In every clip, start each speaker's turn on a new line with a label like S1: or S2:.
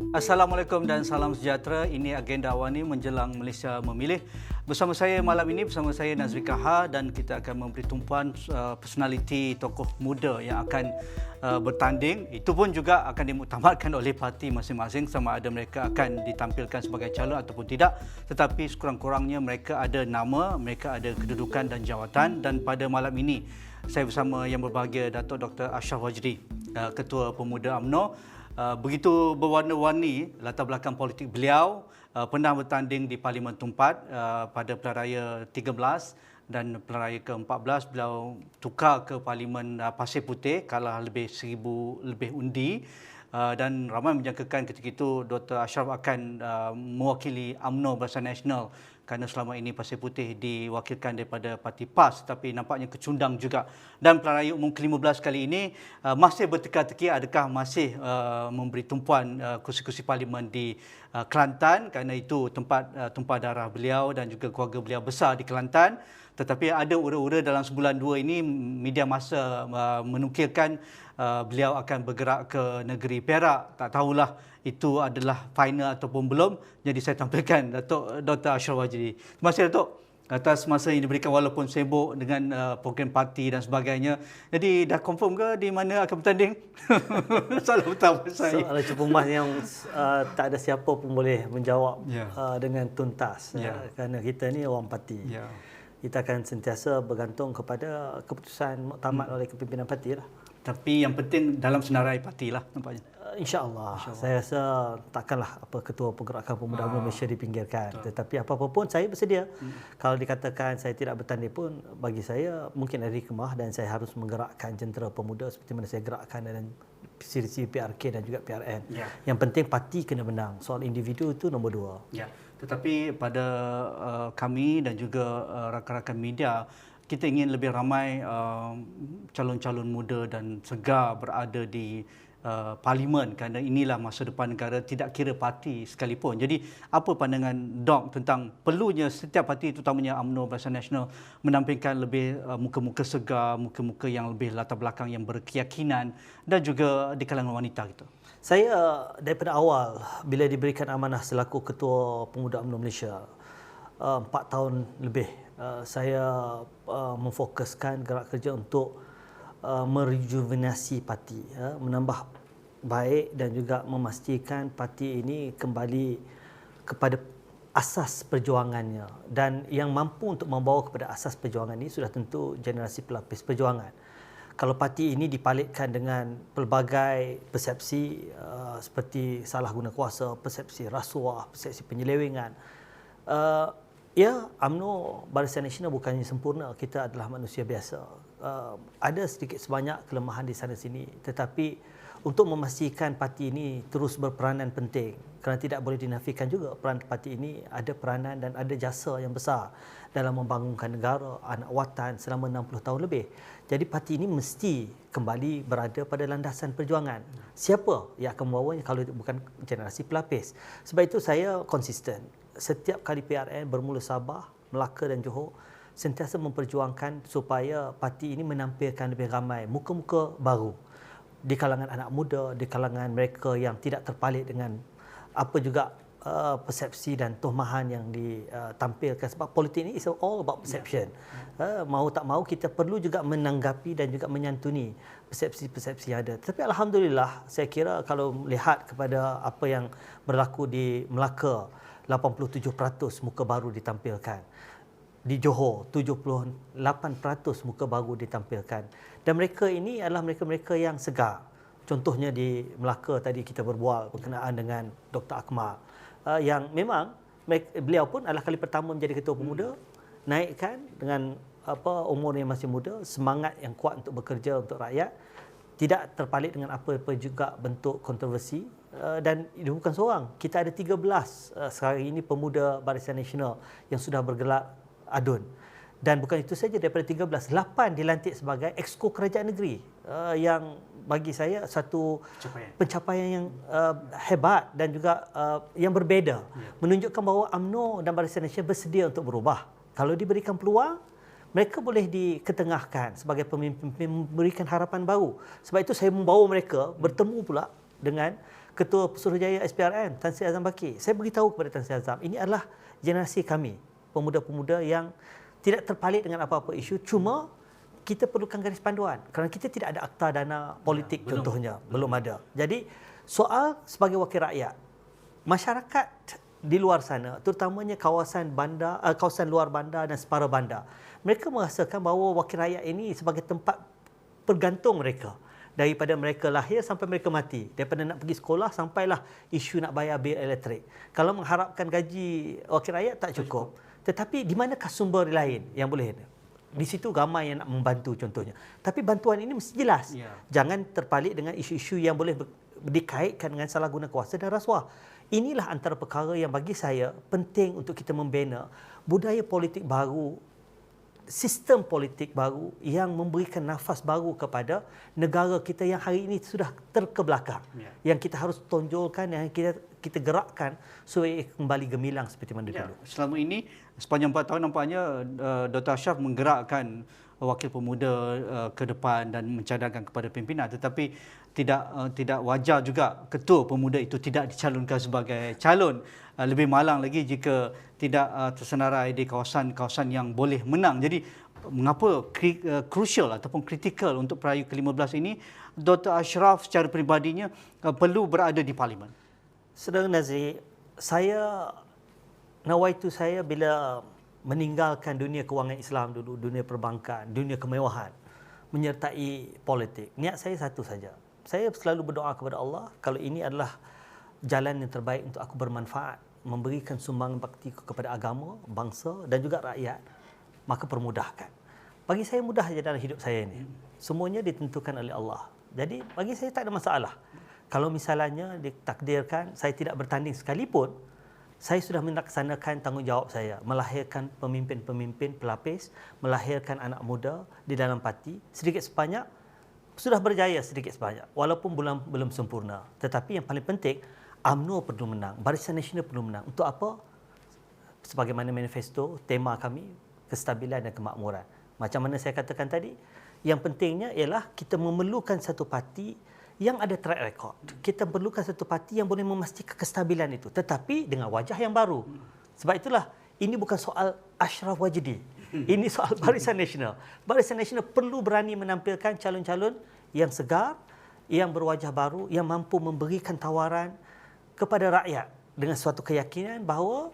S1: Assalamualaikum dan salam sejahtera. Ini agenda awani menjelang Malaysia memilih. Bersama saya malam ini, bersama saya Nazri Kaha, dan kita akan memberi tumpuan personaliti tokoh muda yang akan bertanding. Itu pun juga akan dimuktamadkan oleh parti masing-masing, sama ada mereka akan ditampilkan sebagai calon ataupun tidak. Tetapi sekurang-kurangnya mereka ada nama, mereka ada kedudukan dan jawatan. Dan pada malam ini saya bersama yang berbahagia Datuk Dr. Ashraf Wajdi, Ketua Pemuda UMNO. Begitu berwarna-warni latar belakang politik beliau, pernah bertanding di Parlimen Tumpat pada pilihan raya 13 dan pilihan raya ke-14 beliau tukar ke Parlimen Pasir Putih, kalah lebih 1,000 lebih undi, dan ramai menjangkakan ketika itu Dr. Ashraf akan mewakili UMNO Barisan Nasional, kerana selama ini Pasir Putih diwakilkan daripada Parti PAS, tapi nampaknya kecundang juga. Dan pilihan raya umum ke-15 kali ini masih berteka-teki adakah masih memberi tumpuan kursi-kursi parlimen di Kelantan, kerana itu tempat tumpah darah beliau dan juga keluarga beliau besar di Kelantan. Tetapi ada ura-ura dalam sebulan dua ini media masa menukilkan beliau akan bergerak ke negeri Perak. Tak tahulah itu adalah final ataupun belum. Jadi saya tampilkan Datuk Dr. Ashraf Wajdi. Terima kasih Datuk atas masa yang diberikan walaupun sibuk dengan program parti dan sebagainya. Jadi dah confirm ke di mana akan bertanding? Soalan pertama saya.
S2: Soalan cuba mas yang tak ada siapa pun boleh menjawab dengan tuntas. Kerana kita ni orang parti. Kita akan sentiasa bergantung kepada keputusan muktamad oleh kepimpinan parti lah.
S1: Tapi yang penting dalam senarai parti lah nampaknya.
S2: InsyaAllah. Saya rasa takkanlah Ketua Pergerakan Pemuda UMNO Malaysia dipinggirkan. Tetapi apa-apa pun saya bersedia. Kalau dikatakan saya tidak bertanding pun, bagi saya mungkin ada hikmah dan saya harus menggerakkan jentera pemuda seperti mana saya gerakkan dalam siri-siri PRK dan juga PRN. Yang penting parti kena menang. Soal individu itu nombor dua.
S1: Tetapi pada kami dan juga rakan-rakan media, kita ingin lebih ramai calon-calon muda dan segar berada di parlimen, kerana inilah masa depan negara, tidak kira parti sekalipun. Jadi apa pandangan Dok tentang perlunya setiap parti, terutamanya UMNO Barisan Nasional, menampilkan lebih muka-muka segar, muka-muka yang lebih latar belakang yang berkeyakinan dan juga di kalangan wanita gitu?
S2: Saya daripada awal bila diberikan amanah selaku Ketua Pemuda UMNO Malaysia 4 tahun lebih, saya memfokuskan gerak kerja untuk merejuvenasi parti, menambah baik dan juga memastikan parti ini kembali kepada asas perjuangannya, dan yang mampu untuk membawa kepada asas perjuangan ini sudah tentu generasi pelapis perjuangan. Kalau parti ini dipalitkan dengan pelbagai persepsi seperti salah guna kuasa, persepsi rasuah, persepsi penyelewengan, UMNO Barisan Nasional bukannya sempurna, kita adalah manusia biasa. Ada sedikit sebanyak kelemahan di sana sini, tetapi untuk memastikan parti ini terus berperanan penting, kerana tidak boleh dinafikan juga peran parti ini ada peranan dan ada jasa yang besar dalam membangunkan negara, anak watan selama 60 tahun lebih. Jadi parti ini mesti kembali berada pada landasan perjuangan. Siapa yang akan membawanya kalau bukan generasi pelapis? Sebab itu saya konsisten. Setiap kali PRN bermula Sabah, Melaka dan Johor, sentiasa memperjuangkan supaya parti ini menampilkan lebih ramai muka-muka baru di kalangan anak muda, di kalangan mereka yang tidak terpalit dengan apa juga persepsi dan tuhmahan yang ditampilkan. Sebab politik ini is all about perception. Mahu tak mahu kita perlu juga menanggapi dan juga menyantuni persepsi-persepsi yang ada. Tapi alhamdulillah, saya kira kalau melihat kepada apa yang berlaku di Melaka, 87% muka baru ditampilkan. Di Johor, 78% muka baru ditampilkan. Dan mereka ini adalah mereka-mereka yang segar. Contohnya di Melaka tadi kita berbual berkenaan dengan Dr. Akmal, yang memang beliau pun adalah kali pertama menjadi Ketua Pemuda, naikkan dengan umur yang masih muda, semangat yang kuat untuk bekerja untuk rakyat, tidak terpalit dengan apa-apa juga bentuk kontroversi. Dan dia bukan seorang, kita ada 13 sekarang ini pemuda Barisan Nasional yang sudah bergelar adun. Dan bukan itu saja, daripada 13, 8 dilantik sebagai Exco Kerajaan Negeri, yang bagi saya satu pencapaian yang hebat dan juga yang berbeza, menunjukkan bahawa UMNO dan Barisan Nasional bersedia untuk berubah. Kalau diberikan peluang, mereka boleh diketengahkan sebagai pemimpin, memberikan harapan baru. Sebab itu saya membawa mereka bertemu pula dengan Ketua Pesuruhjaya SPRM, Tan Sri Azam Baki. Saya beritahu kepada Tan Sri Azam, ini adalah generasi kami, pemuda-pemuda yang tidak terpalit dengan apa-apa isu, cuma kita perlukan garis panduan kerana kita tidak ada akta dana politik contohnya, belum ada. Jadi soal sebagai wakil rakyat, masyarakat di luar sana, terutamanya kawasan bandar, kawasan luar bandar dan separa bandar, mereka merasakan bahawa wakil rakyat ini sebagai tempat bergantung mereka. Daripada mereka lahir sampai mereka mati. Daripada nak pergi sekolah sampailah isu nak bayar bil elektrik. Kalau mengharapkan gaji wakil rakyat tak cukup. Tetapi di manakah sumber lain yang boleh? Di situ ramai yang nak membantu contohnya. Tapi bantuan ini mesti jelas. Jangan terpalit dengan isu-isu yang boleh dikaitkan dengan salah guna kuasa dan rasuah. Inilah antara perkara yang bagi saya penting untuk kita membina budaya politik baru, sistem politik baru yang memberikan nafas baru kepada negara kita yang hari ini sudah terkebelakang. Yang kita harus tonjolkan, yang kita gerakkan supaya kembali gemilang seperti mana dulu.
S1: Selama ini, sepanjang 4 tahun nampaknya Dr. Ashraf menggerakkan wakil pemuda ke depan dan mencadangkan kepada pimpinan, tetapi tidak wajar juga ketua pemuda itu tidak dicalonkan sebagai calon. Lebih malang lagi jika tidak tersenarai di kawasan-kawasan yang boleh menang. Jadi mengapa crucial ataupun kritikal untuk perayu ke-15 ini Dr. Ashraf secara peribadinya perlu berada di parlimen?
S2: Saudara Nazri, nawaitu saya bila meninggalkan dunia kewangan Islam dulu, dunia perbankan, dunia kemewahan, menyertai politik. Niat saya satu saja. Saya selalu berdoa kepada Allah, kalau ini adalah jalan yang terbaik untuk aku bermanfaat, memberikan sumbangan bakti kepada agama, bangsa dan juga rakyat, maka permudahkan. Bagi saya mudah saja dalam hidup saya ini. Semuanya ditentukan oleh Allah. Jadi bagi saya tak ada masalah. Kalau misalnya ditakdirkan saya tidak bertanding sekalipun, saya sudah melaksanakan tanggungjawab saya, melahirkan pemimpin-pemimpin pelapis, melahirkan anak muda di dalam parti, sedikit sebanyak sudah berjaya sedikit sebanyak, walaupun belum sempurna. Tetapi yang paling penting, UMNO perlu menang, Barisan Nasional perlu menang. Untuk apa? Sebagaimana manifesto, tema kami, kestabilan dan kemakmuran. Macam mana saya katakan tadi, yang pentingnya ialah kita memerlukan satu parti yang ada track record. Kita perlukan satu parti yang boleh memastikan kestabilan itu, tetapi dengan wajah yang baru. Sebab itulah, ini bukan soal Ashraf Wajdi. Ini soal Barisan Nasional. Barisan Nasional perlu berani menampilkan calon-calon yang segar, yang berwajah baru, yang mampu memberikan tawaran kepada rakyat dengan suatu keyakinan bahawa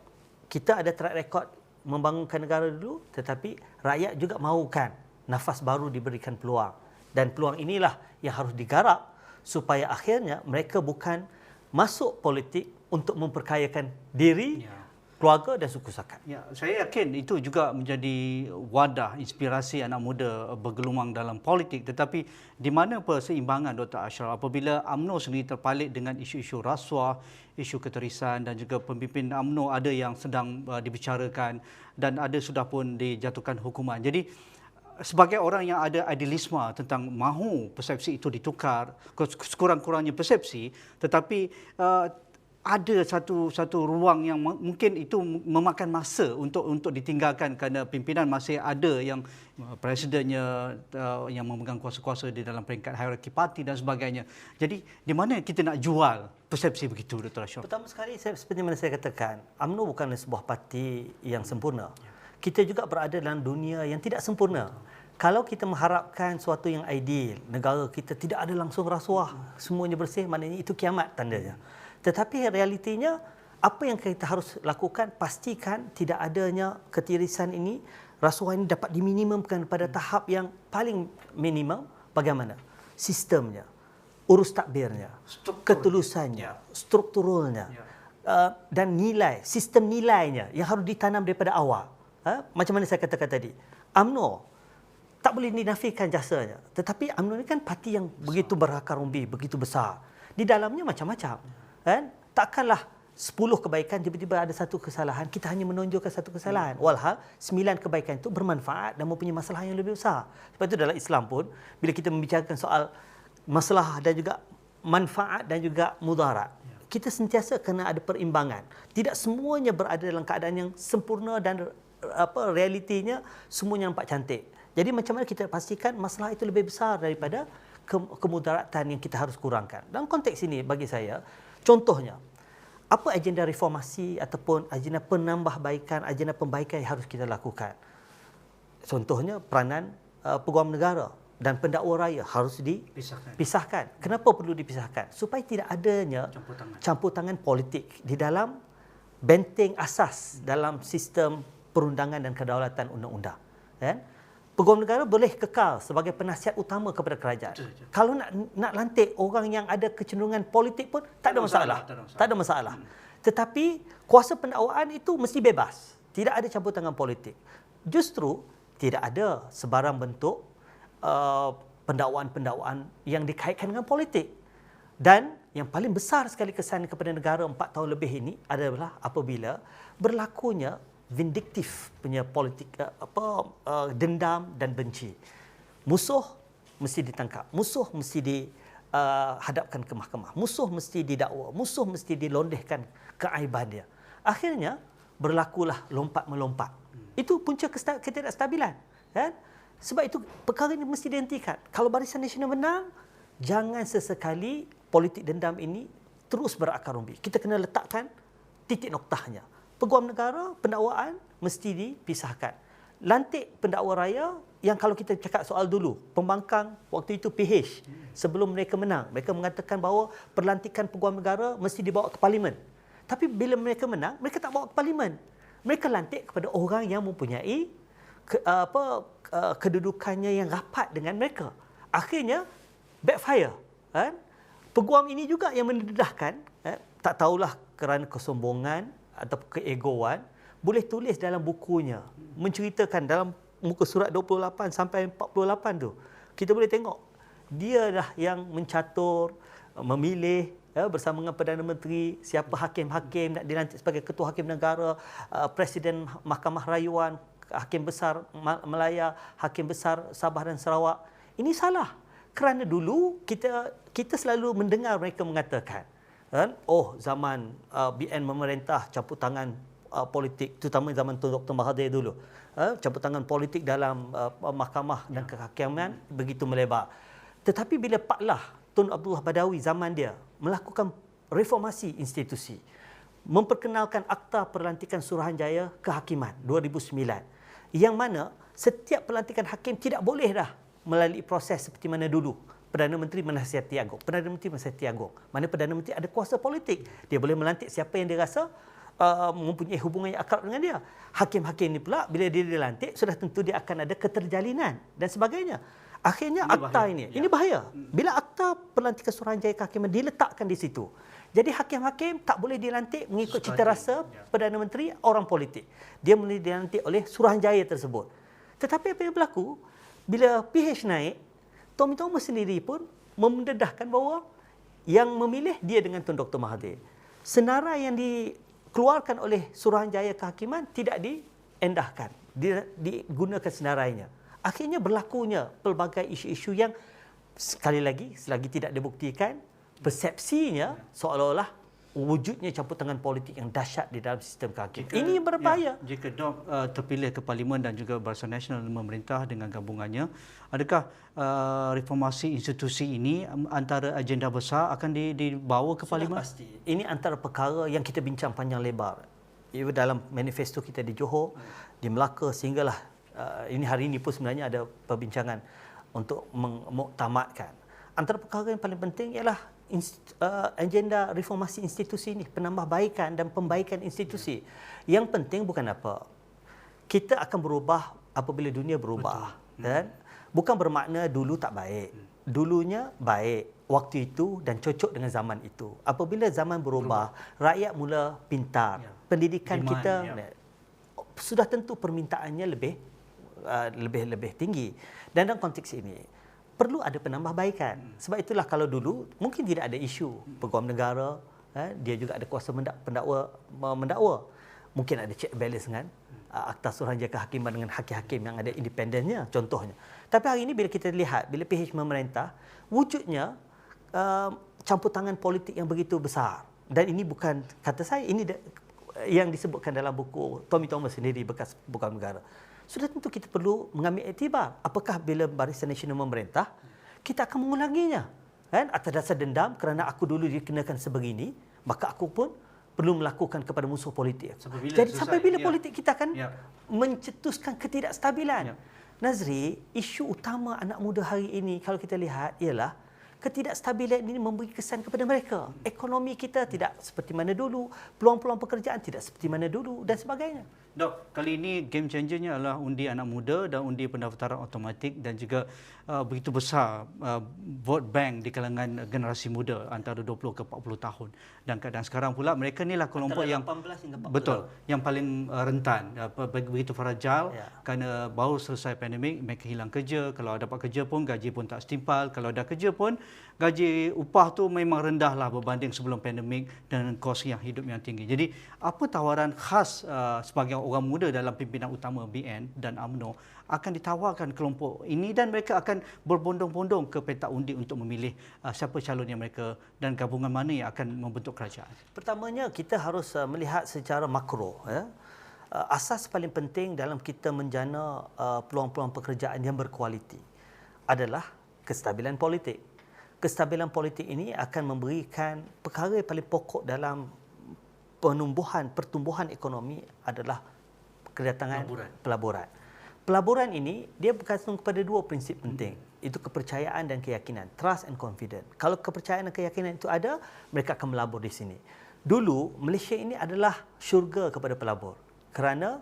S2: kita ada track record membangunkan negara dulu, tetapi rakyat juga mahukan nafas baru diberikan peluang. Dan peluang inilah yang harus digarap supaya akhirnya mereka bukan masuk politik untuk memperkayakan diri, keluarga dan suku sakat.
S1: Saya yakin itu juga menjadi wadah inspirasi anak muda bergelumang dalam politik. Tetapi di mana perseimbangan Dr. Ashraf apabila UMNO sendiri terpalit dengan isu-isu rasuah, isu keterisan dan juga pemimpin UMNO ada yang sedang dibicarakan dan ada sudah pun dijatuhkan hukuman. Jadi sebagai orang yang ada idealisme tentang mahu persepsi itu ditukar, sekurang-kurangnya persepsi, tetapi ada satu ruang yang mungkin itu memakan masa untuk ditinggalkan kerana pimpinan masih ada yang presidennya yang memegang kuasa-kuasa di dalam peringkat hierarki parti dan sebagainya. Jadi di mana kita nak jual persepsi begitu, Dr. Ashraf?
S2: Pertama sekali, seperti mana saya katakan, UMNO bukanlah sebuah parti yang sempurna. Kita juga berada dalam dunia yang tidak sempurna. Kalau kita mengharapkan sesuatu yang ideal, negara kita tidak ada langsung rasuah, semuanya bersih, maknanya itu kiamat tandanya. Tetapi realitinya, apa yang kita harus lakukan, pastikan tidak adanya ketirisan ini, rasuah ini dapat diminimumkan pada tahap yang paling minimum. Bagaimana? Sistemnya, urus takbirnya, ketulusannya, strukturalnya, dan nilai, sistem nilainya yang harus ditanam daripada awal. Macam mana saya katakan tadi, UMNO tak boleh dinafikan jasanya. Tetapi UMNO ini kan parti yang begitu berakar umbi, begitu besar. Di dalamnya macam-macam. Kan? Takkanlah 10 kebaikan tiba-tiba ada satu kesalahan, kita hanya menonjolkan satu kesalahan. Walhal 9 kebaikan itu bermanfaat dan mempunyai masalah yang lebih besar. Sebab itu dalam Islam pun bila kita membicarakan soal masalah dan juga manfaat dan juga mudarat, kita sentiasa kena ada perimbangan. Tidak semuanya berada dalam keadaan yang sempurna dan realitinya semuanya nampak cantik. Jadi macam mana kita pastikan masalah itu lebih besar daripada kemudaratan yang kita harus kurangkan. Dalam konteks ini bagi saya, Contohnya, apa agenda reformasi ataupun agenda penambahbaikan, agenda pembaikan yang harus kita lakukan? Contohnya, peranan peguam negara dan pendakwa raya harus dipisahkan. Kenapa perlu dipisahkan? Supaya tidak adanya campur tangan politik di dalam benteng asas dalam sistem perundangan dan kedaulatan undang-undang. Peguam negara boleh kekal sebagai penasihat utama kepada kerajaan. Kalau nak lantik orang yang ada kecenderungan politik pun tak ada masalah. Tak ada masalah. Tetapi kuasa pendakwaan itu mesti bebas. Tidak ada campur tangan politik. Justru tidak ada sebarang bentuk pendakwaan-pendakwaan yang dikaitkan dengan politik. Dan yang paling besar sekali kesan kepada negara 4 tahun lebih ini adalah apabila berlakunya vindiktif punya politik dendam dan benci. Musuh mesti ditangkap, musuh mesti dihadapkan ke mahkamah, musuh mesti didakwa, musuh mesti dilondehkan keaiban dia. Akhirnya berlakulah lompat melompat. Itu punca ketidakstabilan, kan? Sebab itu perkara ini mesti dihentikan. Kalau Barisan Nasional menang, jangan sesekali politik dendam ini terus berakar umbi. Kita kena letakkan titik noktahnya. Peguam negara, pendakwaan mesti dipisahkan. Lantik pendakwa raya yang kalau kita cakap soal dulu, pembangkang waktu itu PH sebelum mereka menang, mereka mengatakan bahawa perlantikan peguam negara mesti dibawa ke parlimen. Tapi bila mereka menang, mereka tak bawa ke parlimen. Mereka lantik kepada orang yang mempunyai kedudukannya yang rapat dengan mereka. Akhirnya backfire, kan? Peguam ini juga yang mendedahkan, tak tahulah kerana kesombongan atau keegoan, boleh tulis dalam bukunya, menceritakan dalam muka surat 28 sampai 48 tu, kita boleh tengok dia dah yang mencatur, memilih bersama dengan Perdana Menteri siapa hakim-hakim nak dilantik sebagai Ketua Hakim Negara, Presiden Mahkamah Rayuan, Hakim Besar Melaya, Hakim Besar Sabah dan Sarawak. Ini salah. Kerana dulu kita selalu mendengar mereka mengatakan, zaman BN memerintah campur tangan politik, terutama zaman Dr. Mahathir dulu. Campur tangan politik dalam mahkamah dan kehakiman begitu melebar. Tetapi bila Paklah Tun Abdullah Badawi zaman dia melakukan reformasi institusi, memperkenalkan Akta Perlantikan Suruhanjaya Kehakiman 2009, yang mana setiap pelantikan hakim tidak boleh dah melalui proses seperti mana dulu. Perdana Menteri menasihati Agong. Perdana Menteri menasihati Agong. Mana Perdana Menteri ada kuasa politik. Dia boleh melantik siapa yang dia rasa mempunyai hubungan yang akrab dengan dia. Hakim-hakim ni pula bila dia dilantik, sudah tentu dia akan ada keterjalinan dan sebagainya. Akhirnya akta ini bahaya. Bila Akta Perlantikan Suruhanjaya Kehakiman diletakkan di situ, jadi hakim-hakim tak boleh dilantik mengikut cita rasa Perdana Menteri orang politik. Dia boleh dilantik oleh Suruhanjaya tersebut. Tetapi apa yang berlaku bila PH naik, Tommy Thomas sendiri pun mendedahkan bahawa yang memilih dia dengan Tun Dr. Mahathir. Senarai yang dikeluarkan oleh Suruhanjaya Kehakiman tidak diendahkan, digunakan senarainya. Akhirnya berlakunya pelbagai isu-isu yang sekali lagi selagi tidak dibuktikan, persepsinya seolah-olah wujudnya campur tangan politik yang dahsyat di dalam sistem kehakiman. Ini berbahaya.
S1: Jika DOP terpilih ke Parlimen dan juga Barisan Nasional memerintah dengan gabungannya, adakah reformasi institusi ini antara agenda besar akan dibawa ke Parlimen?
S2: Pasti. Ini antara perkara yang kita bincang panjang lebar. Ia dalam manifesto kita di Johor, di Melaka, sehinggalah ini hari ini pun sebenarnya ada perbincangan untuk mengmuktamadkan. Antara perkara yang paling penting ialah agenda reformasi institusi ini, penambahbaikan dan pembaikan institusi. Yang penting bukan apa, kita akan berubah apabila dunia berubah. Dan bukan bermakna dulu tak baik. Dulunya baik waktu itu dan cocok dengan zaman itu. Apabila zaman berubah, rakyat mula pintar. Pendidikan demand, kita sudah tentu permintaannya lebih tinggi. Dan dalam konteks ini perlu ada penambahbaikan. Sebab itulah kalau dulu mungkin tidak ada isu peguam negara, dia juga ada kuasa mendakwa. Mungkin ada check balance dengan Akta Suruhanjaya Kehakiman dengan hakim-hakim yang ada independennya contohnya. Tapi hari ini bila kita lihat, bila PH memerintah, wujudnya campur tangan politik yang begitu besar. Dan ini bukan kata saya, ini yang disebutkan dalam buku Tommy Thomas sendiri, bekas peguam negara. Sudah tentu kita perlu mengambil iktibar. Apakah bila Barisan Nasional memerintah, kita akan mengulanginya? Atas dasar dendam kerana aku dulu dikenakan sebegini, maka aku pun perlu melakukan kepada musuh politik.
S1: Jadi
S2: sampai bila politik kita akan
S1: Ya.
S2: mencetuskan ketidakstabilan.
S1: Ya.
S2: Nazri, isu utama anak muda hari ini kalau kita lihat ialah ketidakstabilan ini memberi kesan kepada mereka. Ekonomi kita tidak seperti mana dulu, peluang-peluang pekerjaan tidak seperti mana dulu dan sebagainya.
S1: Dok, kali ini game changernya adalah undi anak muda dan undi pendaftaran automatik dan juga begitu besar vote bank di kalangan generasi muda antara 20 ke 40 tahun. Dan keadaan sekarang pula mereka inilah kelompok
S2: Antara
S1: yang
S2: 18 hingga 40
S1: betul,
S2: tahun.
S1: yang paling rentan, begitu fragile
S2: Ya.
S1: kerana baru selesai pandemik, mereka hilang kerja. Kalau dapat kerja pun gaji pun tak setimpal. Kalau ada kerja pun gaji upah tu memang rendah lah berbanding sebelum pandemik dengan kos yang hidup yang tinggi. Jadi apa tawaran khas sebagai orang muda dalam pimpinan utama BN dan UMNO akan ditawarkan kelompok ini dan mereka akan berbondong-bondong ke petak undi untuk memilih siapa calon yang mereka dan gabungan mana yang akan membentuk kerajaan?
S2: Pertamanya kita harus melihat secara makro. Asas paling penting dalam kita menjana peluang-peluang pekerjaan yang berkualiti adalah kestabilan politik. Kestabilan politik ini akan memberikan perkara yang paling pokok dalam pertumbuhan ekonomi adalah kedatangan pelaburan. Pelaburan ini dia bergantung kepada dua prinsip penting. Itu kepercayaan dan keyakinan, trust and confidence. Kalau kepercayaan dan keyakinan itu ada, mereka akan melabur di sini. Dulu Malaysia ini adalah syurga kepada pelabur kerana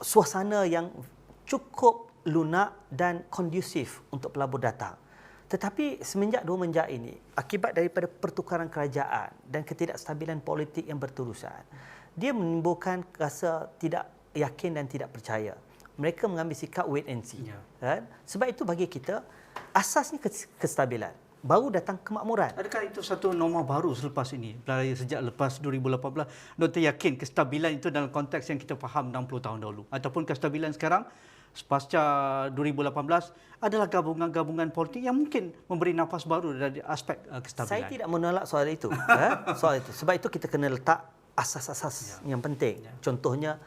S2: suasana yang cukup lunak dan kondusif untuk pelabur datang. Tetapi semenjak ini, akibat daripada pertukaran kerajaan dan ketidakstabilan politik yang berterusan, dia menimbulkan rasa tidak yakin dan tidak percaya. Mereka mengambil sikap wait and see.
S1: Ya.
S2: Kan? Sebab itu bagi kita, asasnya kestabilan. Baru datang kemakmuran.
S1: Adakah itu satu norma baru selepas ini? Sejak lepas 2018, Dr. yakin kestabilan itu dalam konteks yang kita faham 60 tahun dahulu? Ataupun kestabilan sekarang, pasca 2018, adalah gabungan-gabungan politik yang mungkin memberi nafas baru dari aspek kestabilan?
S2: Saya tidak menolak soal itu. Soal itu. Sebab itu kita kena letak asas-asas yang penting. Contohnya,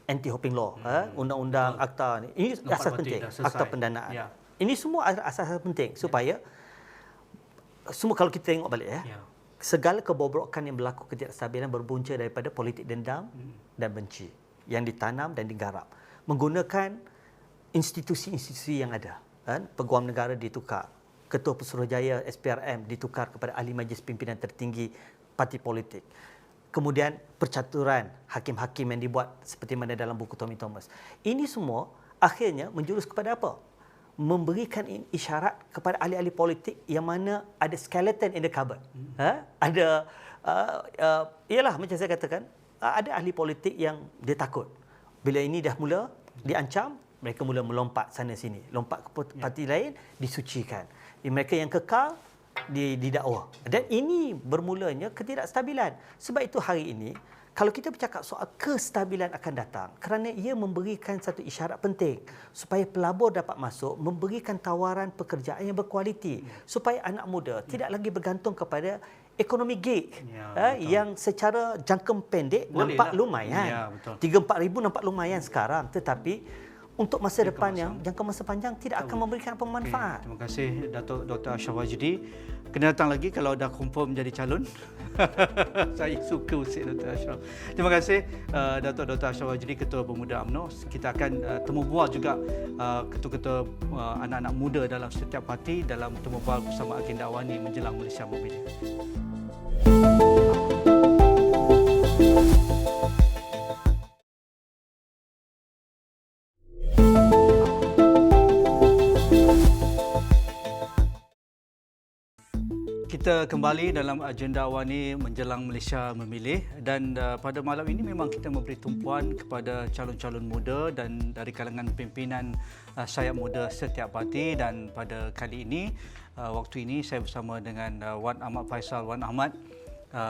S2: anti-hopping law, undang-undang akta ni. Ini asas penting, akta pendanaan.
S1: Ya.
S2: Ini semua asas penting supaya semua kalau kita tengok balik segala kebobrokan yang berlaku ketidakstabilan berbunca daripada politik dendam dan benci yang ditanam dan digarap menggunakan institusi-institusi yang ada. Peguam negara ditukar, Ketua Pesuruhjaya SPRM ditukar kepada ahli majlis pimpinan tertinggi parti politik. Kemudian percaturan hakim-hakim yang dibuat seperti mana dalam buku Tommy Thomas. Ini semua akhirnya menjurus kepada apa? Memberikan isyarat kepada ahli-ahli politik yang mana ada skeleton in the cupboard. Ada, ialah macam saya katakan, ada ahli politik yang dia takut. Bila ini dah mula diancam, mereka mula melompat sana sini. Lompat ke parti lain, disucikan. Mereka yang kekal, didakwa. Dan ini bermulanya ketidakstabilan. Sebab itu hari ini, kalau kita bercakap soal kestabilan akan datang, kerana ia memberikan satu isyarat penting supaya pelabur dapat masuk, memberikan tawaran pekerjaan yang berkualiti, supaya anak muda tidak lagi bergantung kepada ekonomi gig yang secara jangka pendek nampak lumayan. 3-4 ribu nampak lumayan sekarang, tetapi untuk masa depan yang jangka masa panjang tidak akan memberikan apa manfaat.
S1: Terima kasih Dr. Ashraf Wajdi. Kena datang lagi kalau dah confirm jadi calon. Saya suka usik Dr. Ashraf. Terima kasih Dr. Ashraf Wajdi, Ketua Pemuda UMNO. Kita akan temu bual juga ketua-ketua anak-anak muda dalam setiap parti dalam temu bual bersama agenda awani menjelang Malaysia memilih. Kita kembali dalam agenda awani menjelang Malaysia memilih dan pada malam ini memang kita memberi tumpuan kepada calon-calon muda dan dari kalangan pimpinan sayap muda setiap parti. Dan pada kali ini, waktu ini saya bersama dengan Wan Ahmad Faisal Wan Ahmad,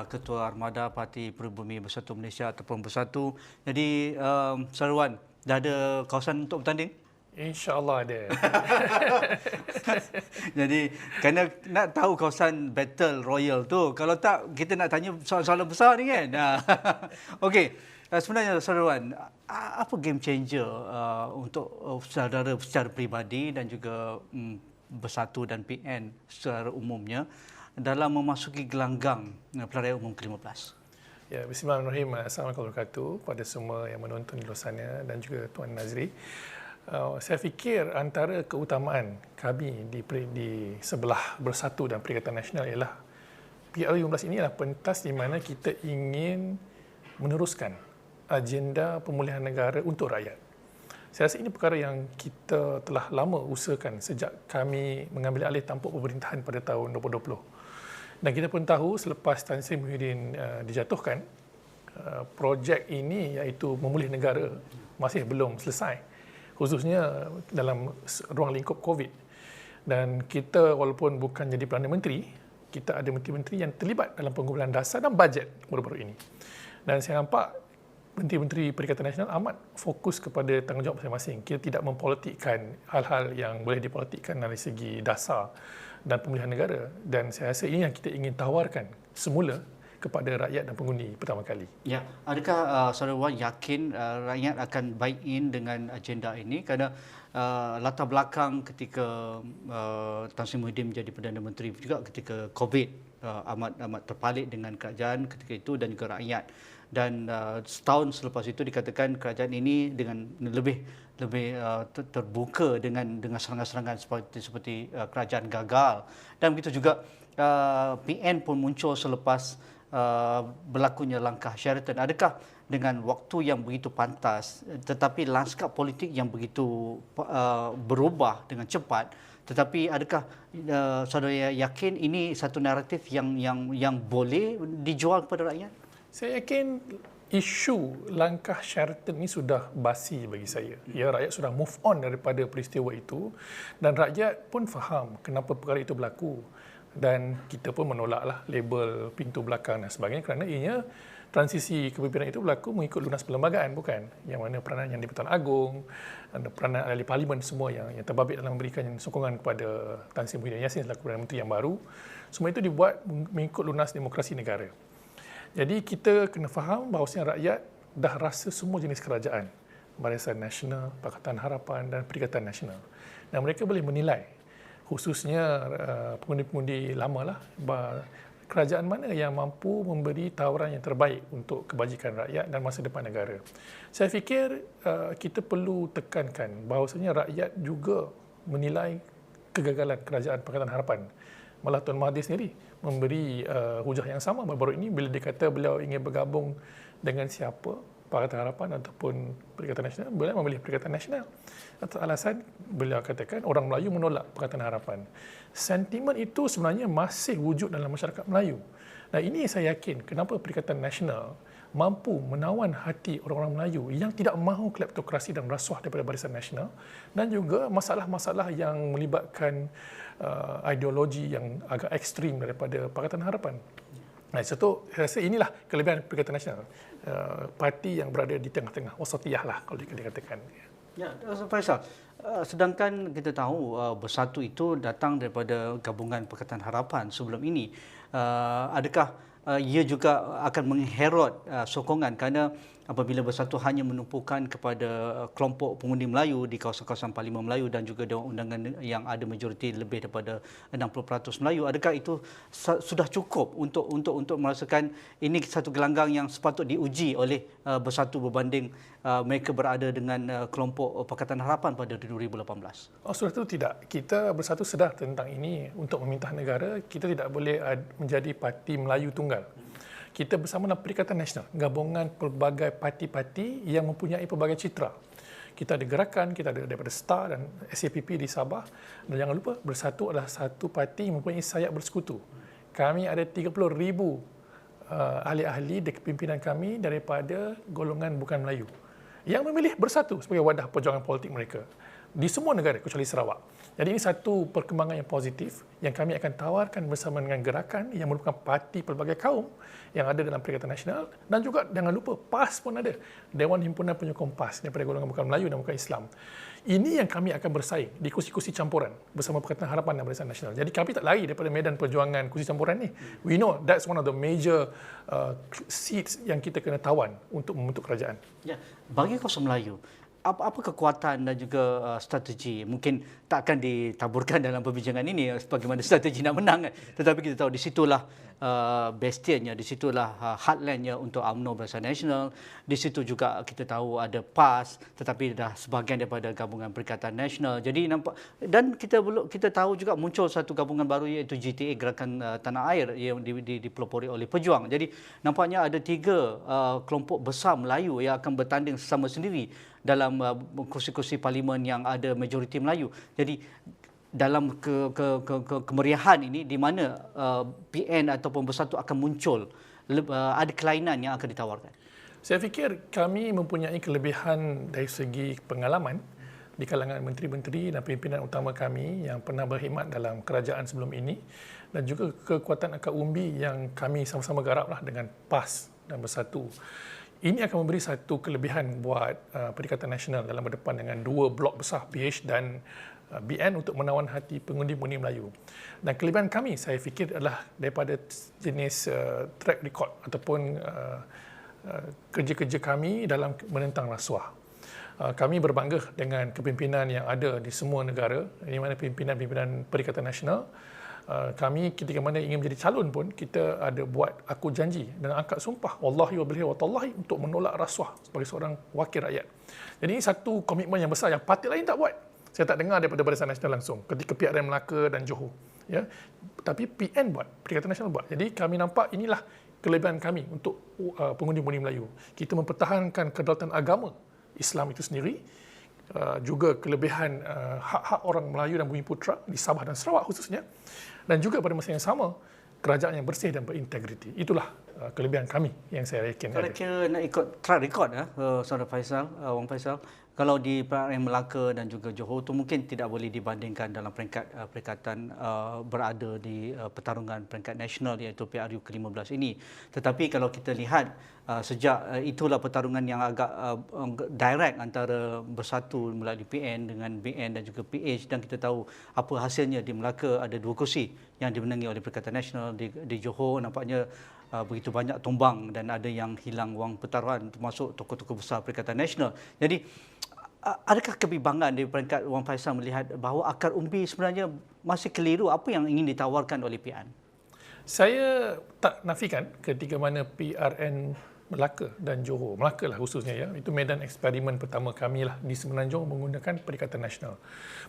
S1: Ketua Armada Parti Peribumi Bersatu Malaysia ataupun Bersatu. Jadi Saudara Wan, dah ada kawasan untuk bertanding?
S3: InsyaAllah ada.
S1: Jadi, kerana nak tahu kawasan Battle Royal tu, kalau tak, kita nak tanya soalan-soalan besar ni kan. Okey, sebenarnya Saudara Wan, apa game changer untuk saudara secara peribadi dan juga Bersatu dan PN secara umumnya dalam memasuki gelanggang Pilihan Raya Umum ke-15?
S3: Ya, bismillahirrahmanirrahim. Assalamualaikum warahmatullahi wabarakatuh kepada semua yang menonton di luar sana dan juga Tuan Nazri. Saya fikir antara keutamaan kami di sebelah Bersatu dan Perikatan Nasional ialah PR15 ini adalah pentas di mana kita ingin meneruskan agenda pemulihan negara untuk rakyat. Saya rasa ini perkara yang kita telah lama usahakan sejak kami mengambil alih tampuk pemerintahan pada tahun 2020. Dan kita pun tahu selepas Tan Sri Muhyiddin dijatuhkan, projek ini iaitu memulih negara masih belum selesai, khususnya dalam ruang lingkup COVID. Dan kita walaupun bukan jadi Perdana Menteri, kita ada menteri-menteri yang terlibat dalam pengumpulan dasar dan bajet baru-baru ini. Dan saya nampak Menteri-Menteri Perikatan Nasional amat fokus kepada tanggungjawab masing-masing. Kita tidak mempolitikkan hal-hal yang boleh dipolitikkan dari segi dasar dan pemulihan negara. Dan saya rasa ini yang kita ingin tawarkan semula kepada rakyat dan pengundi pertama kali.
S1: Ya, adakah Saudara Wan yakin rakyat akan buy in dengan agenda ini? Kerana latar belakang ketika Tan Sri Muhyiddin menjadi Perdana Menteri juga ketika COVID amat terpalit dengan kerajaan ketika itu dan juga rakyat. Dan setahun selepas itu dikatakan kerajaan ini dengan lebih terbuka dengan serangan-serangan seperti kerajaan gagal. Dan begitu juga PN pun muncul selepas berlakunya langkah Sheraton. Adakah dengan waktu yang begitu pantas tetapi lanskap politik yang begitu berubah dengan cepat, tetapi adakah saudara yakin ini satu naratif yang boleh dijual kepada rakyat?
S3: Saya yakin isu langkah Sheraton ini sudah basi bagi saya. Ya, rakyat sudah move on daripada peristiwa itu dan rakyat pun faham kenapa perkara itu berlaku. Dan kita pun menolaklah label pintu belakang dan sebagainya kerana ianya transisi kepimpinan itu berlaku mengikut lunas perlembagaan, bukan? Yang mana peranan yang di-Pertuan Agong, ada peranan ahli parlimen semua yang terbabit dalam memberikan sokongan kepada Tan Sri Muhyiddin Yassin selaku Perdana Menteri yang baru. Semua itu dibuat mengikut lunas demokrasi negara. Jadi kita kena faham bahawasanya rakyat dah rasa semua jenis kerajaan, Barisan Nasional, Pakatan Harapan dan Perikatan Nasional. Dan mereka boleh menilai, khususnya pengundi-pengundi lama lah, kerajaan mana yang mampu memberi tawaran yang terbaik untuk kebajikan rakyat dan masa depan negara. Saya fikir kita perlu tekankan bahawasanya rakyat juga menilai kegagalan kerajaan Pakatan Harapan. Malah Tuan Mahathir sendiri memberi hujah yang sama baru-baru ini bila dia kata beliau ingin bergabung dengan siapa, Pakatan Harapan ataupun Perikatan Nasional, beliau memilih Perikatan Nasional. Atas alasan beliau katakan orang Melayu menolak Pakatan Harapan. Sentimen itu sebenarnya masih wujud dalam masyarakat Melayu. Nah, ini saya yakin kenapa Perikatan Nasional mampu menawan hati orang-orang Melayu yang tidak mahu kleptokrasi dan rasuah daripada Barisan Nasional dan juga masalah-masalah yang melibatkan ideologi yang agak ekstrim daripada Pakatan Harapan. Nah, saya rasa inilah kelebihan Perikatan Nasional. Parti yang berada di tengah-tengah, wasatiyah lah kalau dikatakan.
S1: Ya, Faisal, sedangkan kita tahu Bersatu itu datang daripada gabungan Pakatan Harapan sebelum ini. Adakah ia juga akan mengherot sokongan kerana apabila Bersatu hanya menumpukan kepada kelompok pengundi Melayu di kawasan-kawasan Parlimen Melayu dan juga Dewan Undangan yang ada majoriti lebih daripada 60% Melayu, adakah itu sudah cukup untuk merasakan ini satu gelanggang yang sepatut diuji oleh Bersatu berbanding mereka berada dengan kelompok Pakatan Harapan pada 2018?
S3: Sudah itu tidak. Kita Bersatu sedar tentang ini. Untuk meminta negara, kita tidak boleh menjadi parti Melayu tunggal. Kita bersama dalam Perikatan Nasional, gabungan pelbagai parti-parti yang mempunyai pelbagai citra. Kita ada gerakan, kita ada daripada STAR dan SAPP di Sabah. Dan jangan lupa, Bersatu adalah satu parti yang mempunyai sayap bersekutu. Kami ada 30,000 ahli-ahli di kepimpinan kami daripada golongan bukan Melayu yang memilih Bersatu sebagai wadah perjuangan politik mereka di semua negara kecuali Sarawak. Jadi ini satu perkembangan yang positif yang kami akan tawarkan bersama dengan gerakan yang merupakan parti pelbagai kaum yang ada dalam Perikatan Nasional dan juga jangan lupa PAS pun ada, Dewan Himpunan Penyokong PAS daripada golongan bukan Melayu dan bukan Islam. Ini yang kami akan bersaing di kursi-kursi campuran bersama Pakatan Harapan dan Barisan Nasional. Jadi kami tak lari daripada medan perjuangan kursi campuran ni. We know that's one of the major seats yang kita kena tawan untuk membentuk kerajaan.
S1: Ya, bagi kawasan Melayu, apa kekuatan dan juga strategi? Mungkin tak akan ditaburkan dalam perbincangan ini bagaimana strategi nak menang, tetapi kita tahu di situlah bastionnya, di situlah heartlandnya untuk UMNO Barisan Nasional. Di situ juga kita tahu ada PAS, tetapi dah sebahagian daripada Gabungan Perikatan Nasional. Jadi nampak, dan kita tahu juga muncul satu gabungan baru iaitu GTA, Gerakan Tanah Air, yang dipelopori oleh Pejuang. Jadi nampaknya ada 3 kelompok besar Melayu yang akan bertanding sesama sendiri dalam kursi-kursi parlimen yang ada majoriti Melayu. Jadi dalam kemeriahan ini, di mana PN ataupun Bersatu akan muncul, ada kelainan yang akan ditawarkan?
S3: Saya fikir kami mempunyai kelebihan dari segi pengalaman di kalangan menteri-menteri dan pimpinan utama kami yang pernah berkhidmat dalam kerajaan sebelum ini, dan juga kekuatan akar umbi yang kami sama-sama garaplah dengan PAS dan Bersatu. Ini akan memberi satu kelebihan buat Perikatan Nasional dalam berdepan dengan 2 blok besar, PH dan BN, untuk menawan hati pengundi-pengundi Melayu. Dan kelebihan kami, saya fikir, adalah daripada jenis track record ataupun kerja-kerja kami dalam menentang rasuah. Kami berbangga dengan kepimpinan yang ada di semua negara, di mana pimpinan-pimpinan Perikatan Nasional. Kami ketika mana ingin menjadi calon pun, kita ada buat aku janji dan akad sumpah wallahi wa billahi wa tallahi untuk menolak rasuah sebagai seorang wakil rakyat. Jadi ini satu komitmen yang besar yang parti lain tak buat. Saya tak dengar daripada Barisan Nasional langsung ketika PRN Melaka dan Johor, ya. Tapi PN buat, Perikatan Nasional buat. Jadi kami nampak inilah kelebihan kami untuk pengundi-pengundi Melayu. Kita mempertahankan kedaulatan agama Islam itu sendiri, juga kelebihan hak-hak orang Melayu dan Bumi Putra di Sabah dan Sarawak khususnya, dan juga pada masa yang sama kerajaan yang bersih dan berintegriti. Itulah kelebihan kami yang saya yakin ada.
S1: Kira-kira nak ikut track record, Saudara Faisal, Wang Faisal, kalau di PRN Melaka dan juga Johor itu mungkin tidak boleh dibandingkan dalam peringkat perikatan berada di pertarungan peringkat nasional, iaitu PRU ke-15 ini. Tetapi kalau kita lihat sejak itulah pertarungan yang agak direct antara Bersatu melalui PN dengan BN dan juga PH, dan kita tahu apa hasilnya. Di Melaka ada 2 kursi yang dimenangi oleh Perikatan Nasional. Di Johor nampaknya begitu banyak tumbang dan ada yang hilang wang pertaruhan, termasuk tokoh-tokoh besar Perikatan Nasional. Jadi adakah kebimbangan di peringkat Wang Faisal melihat bahawa akar umbi sebenarnya masih keliru apa yang ingin ditawarkan oleh PN?
S3: Saya tak nafikan ketika mana PRN Melaka dan Johor, Melaka lah khususnya, ya, itu medan eksperimen pertama kami lah di Semenanjung menggunakan Perikatan Nasional.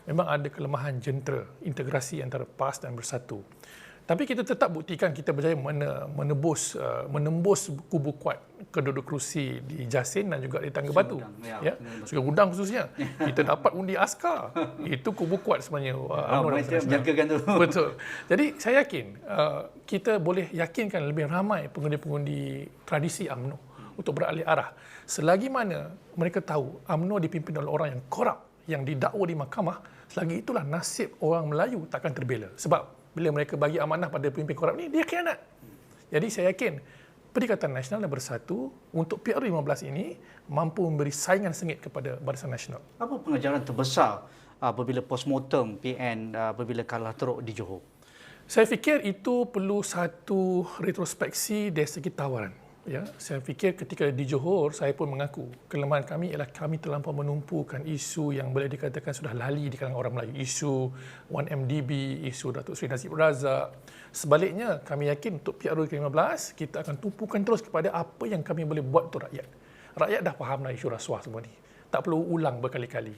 S3: Memang ada kelemahan jentera, integrasi antara PAS dan Bersatu. Tapi kita tetap buktikan kita berjaya menembus kubu kuat kedua-dua kerusi di Jasin dan juga di Tangga Batu. Ya, Sungai Gudang khususnya. Kita dapat undi askar. Itu kubu kuat sebenarnya.
S1: Menjagakan tu.
S3: Betul. Jadi saya yakin kita boleh yakinkan lebih ramai pengundi-pengundi tradisi UMNO untuk beralih arah. Selagi mana mereka tahu UMNO dipimpin oleh orang yang korup, yang didakwa di mahkamah, selagi itulah nasib orang Melayu takkan terbela. Sebab bila mereka bagi amanah pada pemimpin korup ni, dia khianat. Jadi saya yakin Perikatan Nasional dan Bersatu untuk PRU15 ini mampu memberi saingan sengit kepada Barisan Nasional.
S1: Apa pengajaran terbesar apabila postmortem PN apabila kalah teruk di Johor?
S3: Saya fikir itu perlu satu retrospeksi dari segi tawaran. Ya, saya fikir ketika di Johor, saya pun mengaku kelemahan kami ialah kami terlampau menumpukan isu yang boleh dikatakan sudah lali di kalangan orang Melayu. Isu 1MDB, isu Datuk Seri Najib Razak. Sebaliknya, kami yakin untuk PRU ke-15, kita akan tumpukan terus kepada apa yang kami boleh buat untuk rakyat. Rakyat dah fahamlah isu rasuah semua ni. Tak perlu ulang berkali-kali.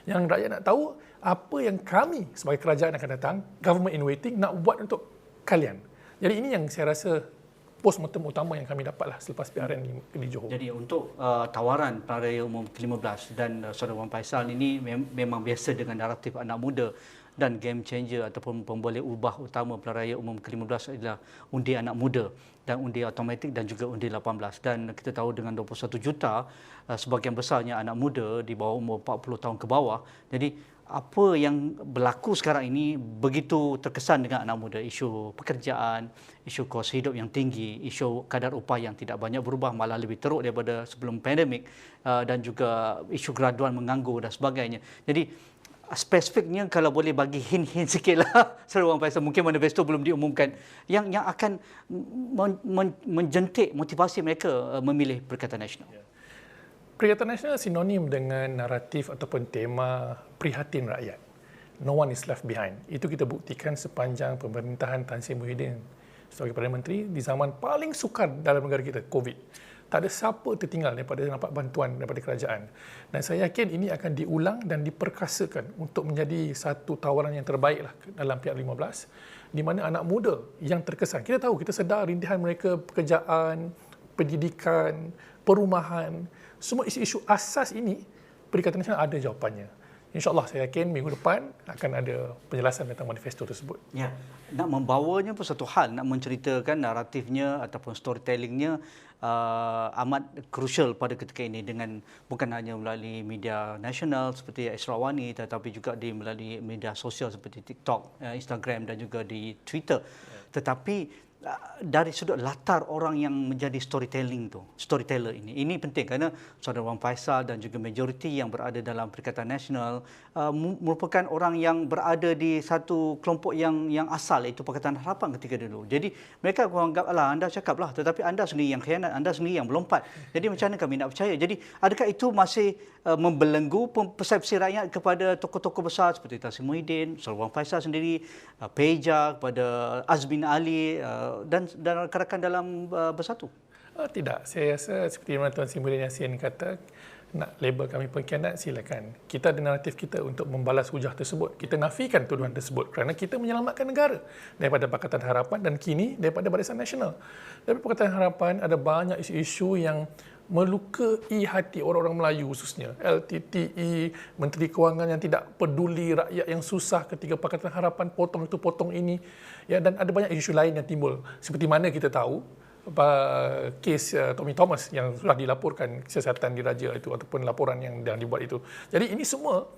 S3: Yang rakyat nak tahu, apa yang kami sebagai kerajaan akan datang, government in waiting, nak buat untuk kalian. Jadi ini yang saya rasa postmortem utama yang kami dapatlah selepas PRN di Johor.
S1: Jadi untuk tawaran Pilihan Raya Umum ke-15 dan Saudara Wang Faisal ini memang biasa dengan naratif anak muda, dan game changer ataupun pemboleh ubah utama Pilihan Raya Umum ke-15 adalah undi anak muda dan undi automatik dan juga undi 18. Dan kita tahu dengan 21 juta, sebahagian besarnya anak muda di bawah umur 40 tahun ke bawah. Jadi apa yang berlaku sekarang ini begitu terkesan dengan anak muda. Isu pekerjaan, isu kos hidup yang tinggi, isu kadar upah yang tidak banyak berubah, malah lebih teruk daripada sebelum pandemik, dan juga isu graduan menganggur dan sebagainya. Jadi spesifiknya kalau boleh bagi hint-hint sikitlah, Saudara Wang Faisal, mungkin manifesto belum diumumkan, yang akan menjentik motivasi mereka memilih Perikatan Nasional.
S3: Perikatan Nasional sinonim dengan naratif ataupun tema prihatin rakyat. No one is left behind. Itu kita buktikan sepanjang pemerintahan Tan Sri Muhyiddin sebagai Perdana Menteri di zaman paling sukar dalam negara kita, COVID. Tak ada siapa tertinggal daripada dapat bantuan daripada kerajaan. Dan saya yakin ini akan diulang dan diperkasakan untuk menjadi satu tawaran yang terbaik lah dalam PR15, di mana anak muda yang terkesan. Kita tahu, kita sedar rintihan mereka pekerjaan, pendidikan, perumahan, semua isu-isu asas ini, Perikatan Nasional ada jawapannya. InsyaAllah saya yakin minggu depan akan ada penjelasan tentang manifesto tersebut.
S1: Ya, nak membawanya pun satu hal, nak menceritakan naratifnya ataupun storytellingnya amat crucial pada ketika ini, dengan bukan hanya melalui media nasional seperti Israwani, tetapi juga melalui media sosial seperti TikTok, Instagram dan juga di Twitter. Tetapi dari sudut latar orang yang menjadi storyteller ini penting, kerana Saudara Wan Faisal dan juga majoriti yang berada dalam Perikatan Nasional merupakan orang yang berada di satu kelompok yang asal, iaitu Pakatan Harapan ketika dulu. Jadi mereka menganggap, alah, anda cakaplah, tetapi anda sendiri yang khianat, anda sendiri yang melompat. Jadi macam mana kami nak percaya? Jadi adakah itu masih membelenggu persepsi rakyat kepada tokoh-tokoh besar seperti Tan Sri Muhyiddin, Saudara Wan Faisal sendiri, Peja, kepada Azmin Ali dan rakan-rakan dalam Bersatu?
S3: Tidak, saya rasa seperti mana Tuan Sri Muhyiddin Yassin kata, nak label kami pengkhianat, silakan. Kita ada naratif kita untuk membalas hujah tersebut. Kita nafikan tuduhan tersebut kerana kita menyelamatkan negara daripada Pakatan Harapan dan kini daripada Barisan Nasional. Dari Pakatan Harapan ada banyak isu-isu yang melukai hati orang-orang Melayu khususnya. LTTE, Menteri Kewangan yang tidak peduli rakyat yang susah ketika Pakatan Harapan potong itu potong ini. Ya, dan ada banyak isu lain yang timbul. Seperti mana kita tahu, kes Tommy Thomas yang sudah dilaporkan kesiasatan diraja itu ataupun laporan yang dibuat itu. Jadi ini semua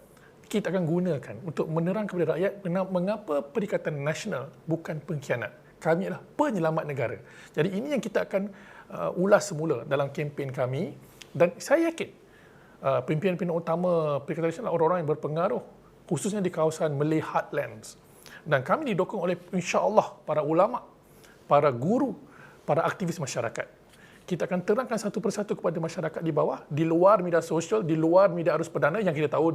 S3: kita akan gunakan untuk menerang kepada rakyat mengapa Perikatan Nasional bukan pengkhianat. Kami adalah penyelamat negara. Jadi ini yang kita akan ulas semula dalam kempen kami, dan saya yakin pimpinan-pimpinan utama Perikatan Nasional orang-orang yang berpengaruh khususnya di kawasan Malay Heartlands, dan kami didukung oleh insya-Allah para ulama, para guru, para aktivis masyarakat. Kita akan terangkan satu persatu kepada masyarakat di bawah, di luar media sosial, di luar media arus perdana yang kita tahu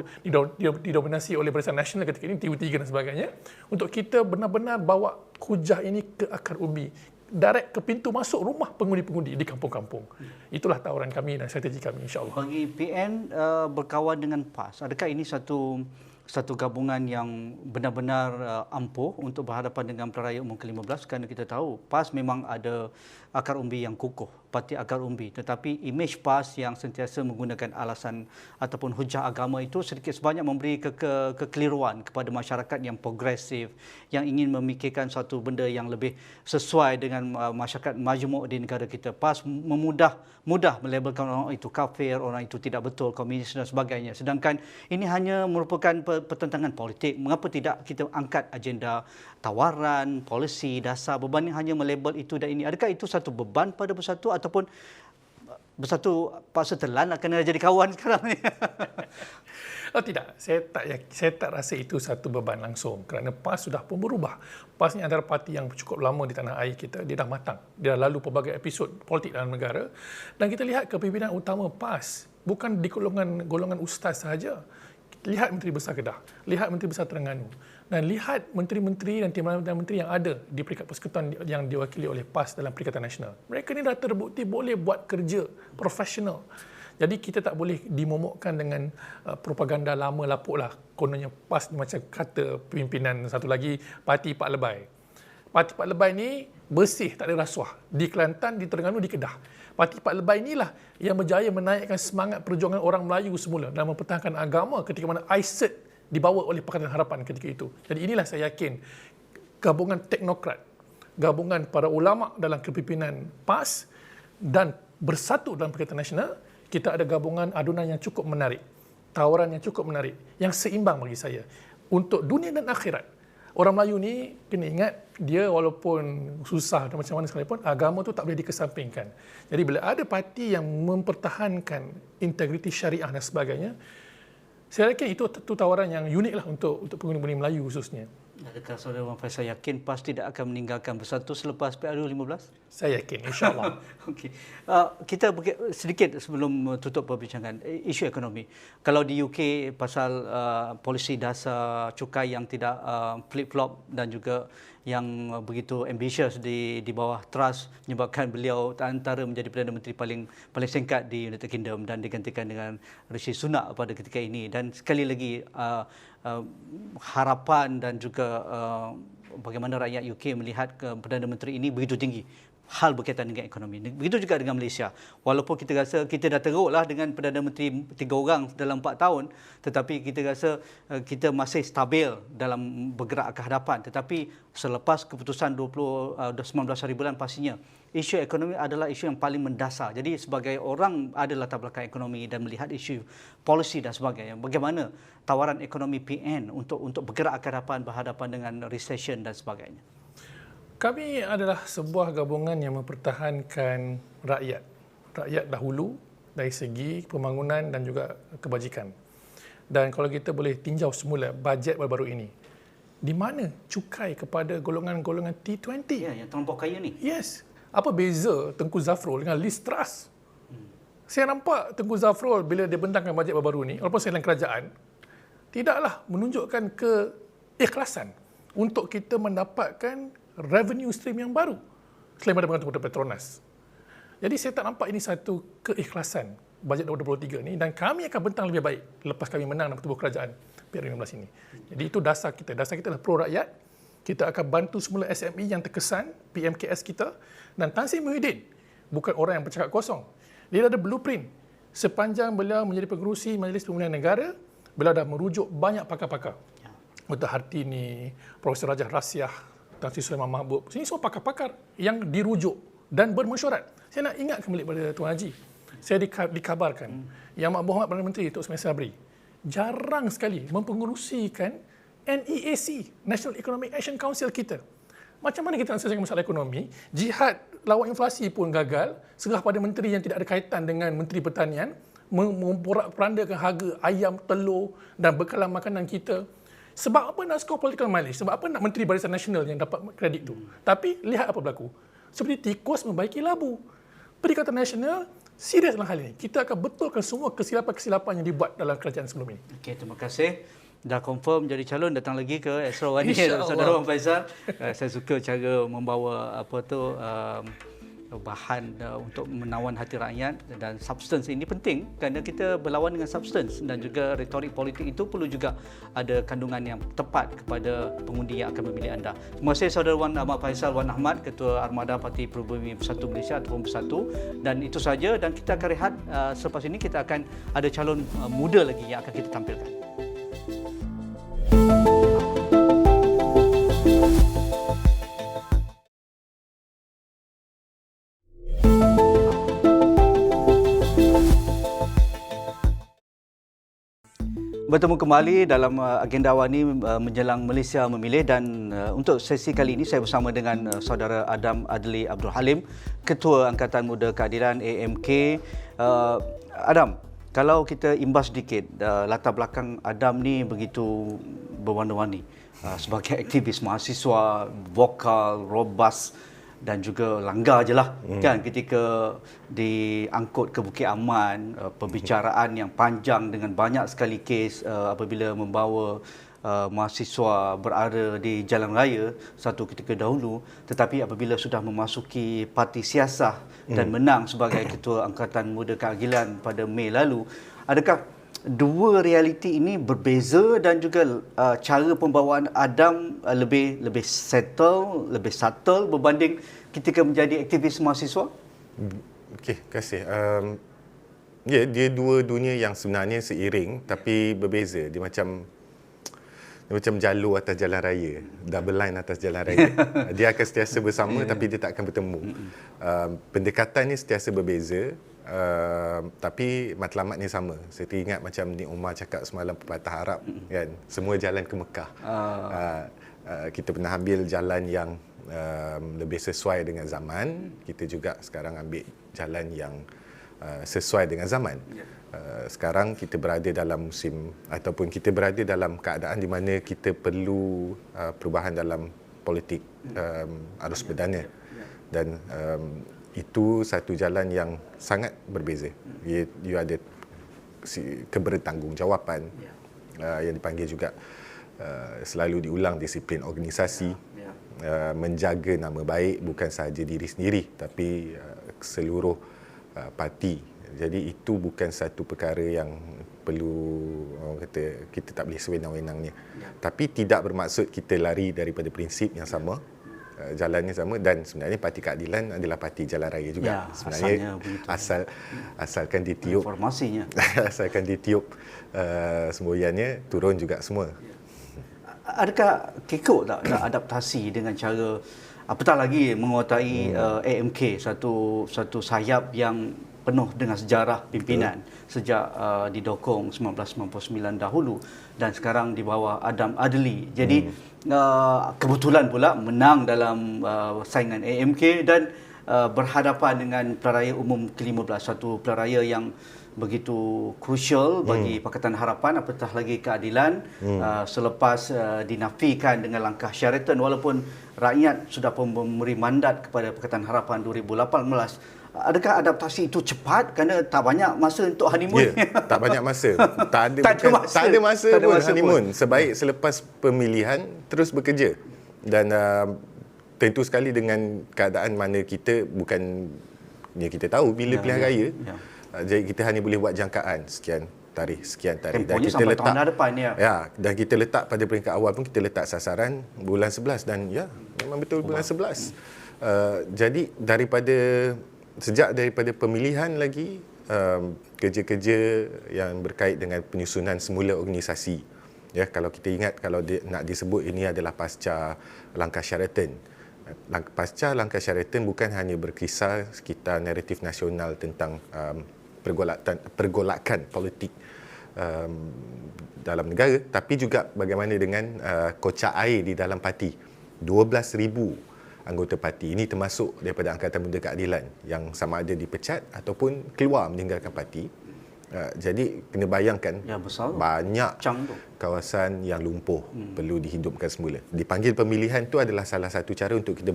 S3: didominasi oleh Barisan Nasional ketika ini, TV3 dan sebagainya, untuk kita benar-benar bawa hujah ini ke akar umbi, direct ke pintu masuk rumah pengundi-pengundi di kampung-kampung. Itulah tawaran kami dan strategi kami, insya-Allah.
S1: Bagi PN berkawan dengan PAS, adakah ini satu gabungan yang benar-benar ampuh untuk berhadapan dengan Pilihan Raya Umum ke-15, kerana kita tahu PAS memang ada akar umbi yang kukuh, parti akar umbi, tetapi imej PAS yang sentiasa menggunakan alasan ataupun hujah agama itu sedikit sebanyak memberi kekeliruan kepada masyarakat yang progresif, yang ingin memikirkan suatu benda yang lebih sesuai dengan masyarakat majmuk di negara kita. PAS mudah melabelkan orang itu kafir, orang itu tidak betul, komunis dan sebagainya. Sedangkan ini hanya merupakan pertentangan politik. Mengapa tidak kita angkat agenda tawaran, polisi, dasar, berbanding hanya melabel itu dan ini? Adakah itu satu beban pada Bersatu ataupun Bersatu paksa telan nak kena jadi kawan sekarang ni?
S3: Oh tidak, saya tak rasa itu satu beban langsung, kerana PAS sudah pun berubah. PAS ni antara parti yang cukup lama di tanah air kita, dia dah matang. Dia dah lalu pelbagai episod politik dalam negara, dan kita lihat kepimpinan utama PAS bukan di golongan ustaz sahaja. Lihat Menteri Besar Kedah, lihat Menteri Besar Terengganu, dan lihat menteri-menteri dan timbalan menteri yang ada di Peringkat Persekutuan yang diwakili oleh PAS dalam Perikatan Nasional. Mereka ni dah terbukti boleh buat kerja profesional. Jadi kita tak boleh dimomokkan dengan propaganda lama lapuk lah. Kononnya PAS ni macam kata pimpinan satu lagi, Parti Pak Lebay. Parti Pak Lebay ni bersih, tak ada rasuah. Di Kelantan, di Terengganu, di Kedah. Parti Pak Lebay inilah yang berjaya menaikkan semangat perjuangan orang Melayu semula dalam mempertahankan agama ketika mana ISET dibawa oleh Pakatan Harapan ketika itu. Jadi inilah saya yakin gabungan teknokrat, gabungan para ulama dalam kepimpinan PAS dan Bersatu dalam Perikatan Nasional, kita ada gabungan adunan yang cukup menarik, tawaran yang cukup menarik, yang seimbang bagi saya. Untuk dunia dan akhirat, orang Melayu ni kena ingat, dia walaupun susah dan macam mana sekalipun, agama tu tak boleh dikesampingkan. Jadi bila ada parti yang mempertahankan integriti syariah dan sebagainya, saya yakin itu tawaran yang unik lah untuk pengundi-pengundi Melayu khususnya.
S1: Adakah saudara Wan Faisal yakin PAS tidak akan meninggalkan Bersatu selepas PRU 15?
S3: Saya yakin, insyaAllah.
S1: Okey. Kita sedikit sebelum tutup perbincangan isu ekonomi. Kalau di UK pasal polisi dasar cukai yang tidak flip-flop dan juga yang begitu ambitious di bawah Truss menyebabkan beliau antara menjadi Perdana Menteri paling singkat di United Kingdom dan digantikan dengan Rishi Sunak pada ketika ini. Dan sekali lagi harapan dan juga bagaimana rakyat UK melihat Perdana Menteri ini begitu tinggi hal berkaitan dengan ekonomi. Begitu juga dengan Malaysia. Walaupun kita rasa kita dah teruklah dengan Perdana Menteri 3 orang dalam 4 tahun, tetapi kita rasa kita masih stabil dalam bergerak ke hadapan. Tetapi selepas keputusan 19 hari bulan pastinya isu ekonomi adalah isu yang paling mendasar. Jadi sebagai orang ada latar belakang ekonomi dan melihat isu polisi dan sebagainya, bagaimana tawaran ekonomi PN untuk bergerak ke hadapan berhadapan dengan recession dan sebagainya?
S3: Kami adalah sebuah gabungan yang mempertahankan rakyat. Rakyat dahulu dari segi pembangunan dan juga kebajikan. Dan kalau kita boleh tinjau semula bajet baru-baru ini, di mana cukai kepada golongan-golongan T20?
S1: Ya, yang terlampau kaya ni.
S3: Yes. Apa beza Tengku Zafrul dengan Liz Truss? Saya nampak Tengku Zafrul bila dia bentangkan bajet baru-baru ni, walaupun saya dalam kerajaan, tidaklah menunjukkan keikhlasan untuk kita mendapatkan revenue stream yang baru selain daripada kepada Petronas. Jadi saya tak nampak ini satu keikhlasan bajet 2023 ni, dan kami akan bentang lebih baik lepas kami menang dalam tubuh kerajaan PRU15 ini. Jadi itu dasar kita. Dasar kita adalah pro rakyat. Kita akan bantu semula SME yang terkesan, PMKS kita, dan Tan Sri Muhyiddin bukan orang yang bercakap kosong. Dia ada blueprint. Sepanjang beliau menjadi pengerusi Majlis Pemulihan Negara, beliau dah merujuk banyak pakar-pakar. Dr. Hartini, Profesor Rajah Rasiah, Tan Sri Sulaiman Mahbub. Ini semua pakar-pakar yang dirujuk dan bermesyuarat. Saya nak ingat kembali pada Tuan Haji. Saya dikabarkan Yang Mak Berhormat Perdana Menteri Datuk Seri Sabri jarang sekali mempengerusikan NEAC, National Economic Action Council kita. Macam mana kita nak selesaikan masalah ekonomi? Jihad lawan inflasi pun gagal. Serah pada menteri yang tidak ada kaitan dengan Menteri Pertanian, memporak-perandakan harga ayam, telur dan bekalan makanan kita. Sebab apa nak score political mileage? Sebab apa nak Menteri Barisan Nasional yang dapat kredit tu? Tapi lihat apa berlaku. Seperti tikus membaiki labu. Perikatan Nasional serius dalam hal ini. Kita akan betulkan semua kesilapan-kesilapan yang dibuat dalam kerajaan sebelum ini.
S1: Okey, terima kasih. Dah confirm jadi calon, datang lagi ke Astro Wani Saudara Wan Faisal. Saya suka cara membawa bahan untuk menawan hati rakyat, dan substance ini penting kerana kita berlawan dengan substance, dan juga retorik politik itu perlu juga ada kandungan yang tepat kepada pengundi yang akan memilih anda. Terima kasih Saudara Wan Ahmad Faisal Wan Ahmad, Ketua Armada Parti Perubumi Bersatu Malaysia ataupun Bersatu, dan itu saja, dan kita akan rehat. Selepas ini kita akan ada calon muda lagi yang akan kita tampilkan. Bertemu kembali dalam agenda awal ini menjelang Malaysia memilih, dan untuk sesi kali ini saya bersama dengan saudara Adam Adli Abdul Halim, Ketua Angkatan Muda Keadilan AMK. Adam, kalau kita imbas sedikit, latar belakang Adam ni begitu berwarna-warni. Sebagai aktivis mahasiswa, vokal, robust dan juga langgar je lah kan ketika diangkut ke Bukit Aman, pembicaraan yang panjang dengan banyak sekali kes apabila membawa mahasiswa berada di jalan raya satu ketika dahulu, tetapi apabila sudah memasuki parti siasah dan menang sebagai Ketua Angkatan Muda Keadilan pada Mei lalu, adakah dua realiti ini berbeza, dan juga cara pembawaan Adam lebih settle, lebih subtle berbanding ketika menjadi aktivis mahasiswa?
S4: Okey, terima kasih. Ya, dia dua dunia yang sebenarnya seiring tapi berbeza. Dia macam jalur atas jalan raya, double line atas jalan raya. Dia akan sentiasa bersama tapi dia tak akan bertemu. Pendekatan ni sentiasa berbeza. Tapi matlamatnya sama. Saya teringat macam Nik Umar cakap semalam pepatah Arab kan, semua jalan ke Mekah. Kita pernah ambil jalan yang lebih sesuai dengan zaman, kita juga sekarang ambil jalan yang sesuai dengan zaman. Sekarang kita berada dalam musim ataupun kita berada dalam keadaan di mana kita perlu perubahan dalam politik arus perdana, dan itu satu jalan yang sangat berbeza. You ada kebertanggungjawabpan yang dipanggil juga selalu diulang disiplin organisasi, menjaga nama baik bukan sahaja diri sendiri tapi seluruh parti. Jadi itu bukan satu perkara yang perlu orang kata kita tak boleh sewenang-wenangnya. Tapi tidak bermaksud kita lari daripada prinsip yang sama, jalannya sama, dan sebenarnya Parti Keadilan adalah parti jalan raya juga. Sebenarnya asalkan ditiup
S1: informasinya.
S4: asalkan ditiup semboyannya turun juga semua.
S1: Adakah kekok tak adaptasi dengan cara apatah lagi menguasai AMK, satu sayap yang penuh dengan sejarah pimpinan sejak didokong 1999 dahulu dan sekarang di bawah Adam Adli. Jadi kebetulan pula menang dalam saingan AMK dan berhadapan dengan Pelaraya Umum ke-15, satu pelaraya yang begitu krusial bagi Pakatan Harapan, apatah lagi keadilan selepas dinafikan dengan langkah Sheraton, walaupun rakyat sudah pun memberi mandat kepada Pakatan Harapan 2018. Adakah adaptasi itu cepat kerana tak banyak masa untuk honeymoon?
S4: Tak banyak masa. Tak ada masa pun honeymoon. Sebaik selepas pemilihan terus bekerja. Dan tentu sekali dengan keadaan mana kita bukan kita tahu bila pilihan raya. Jadi kita hanya boleh buat jangkaan sekian tarikh. Dan kita letak tahun depan, dan kita letak pada peringkat awal pun kita letak sasaran bulan 11 dan memang betul bulan 11. Jadi sejak daripada pemilihan lagi, kerja-kerja yang berkait dengan penyusunan semula organisasi. Kalau kita ingat, kalau nak disebut ini adalah pasca langkah Sheraton. Pasca langkah Sheraton bukan hanya berkisar sekitar naratif nasional tentang pergolakan politik dalam negara, tapi juga bagaimana dengan kocak air di dalam parti. 12,000 anggota parti. Ini termasuk daripada Angkatan Muda Keadilan yang sama ada dipecat ataupun keluar meninggalkan parti. Jadi kena bayangkan banyak kawasan yang lumpuh perlu dihidupkan semula. Dipanggil pemilihan itu adalah salah satu cara untuk kita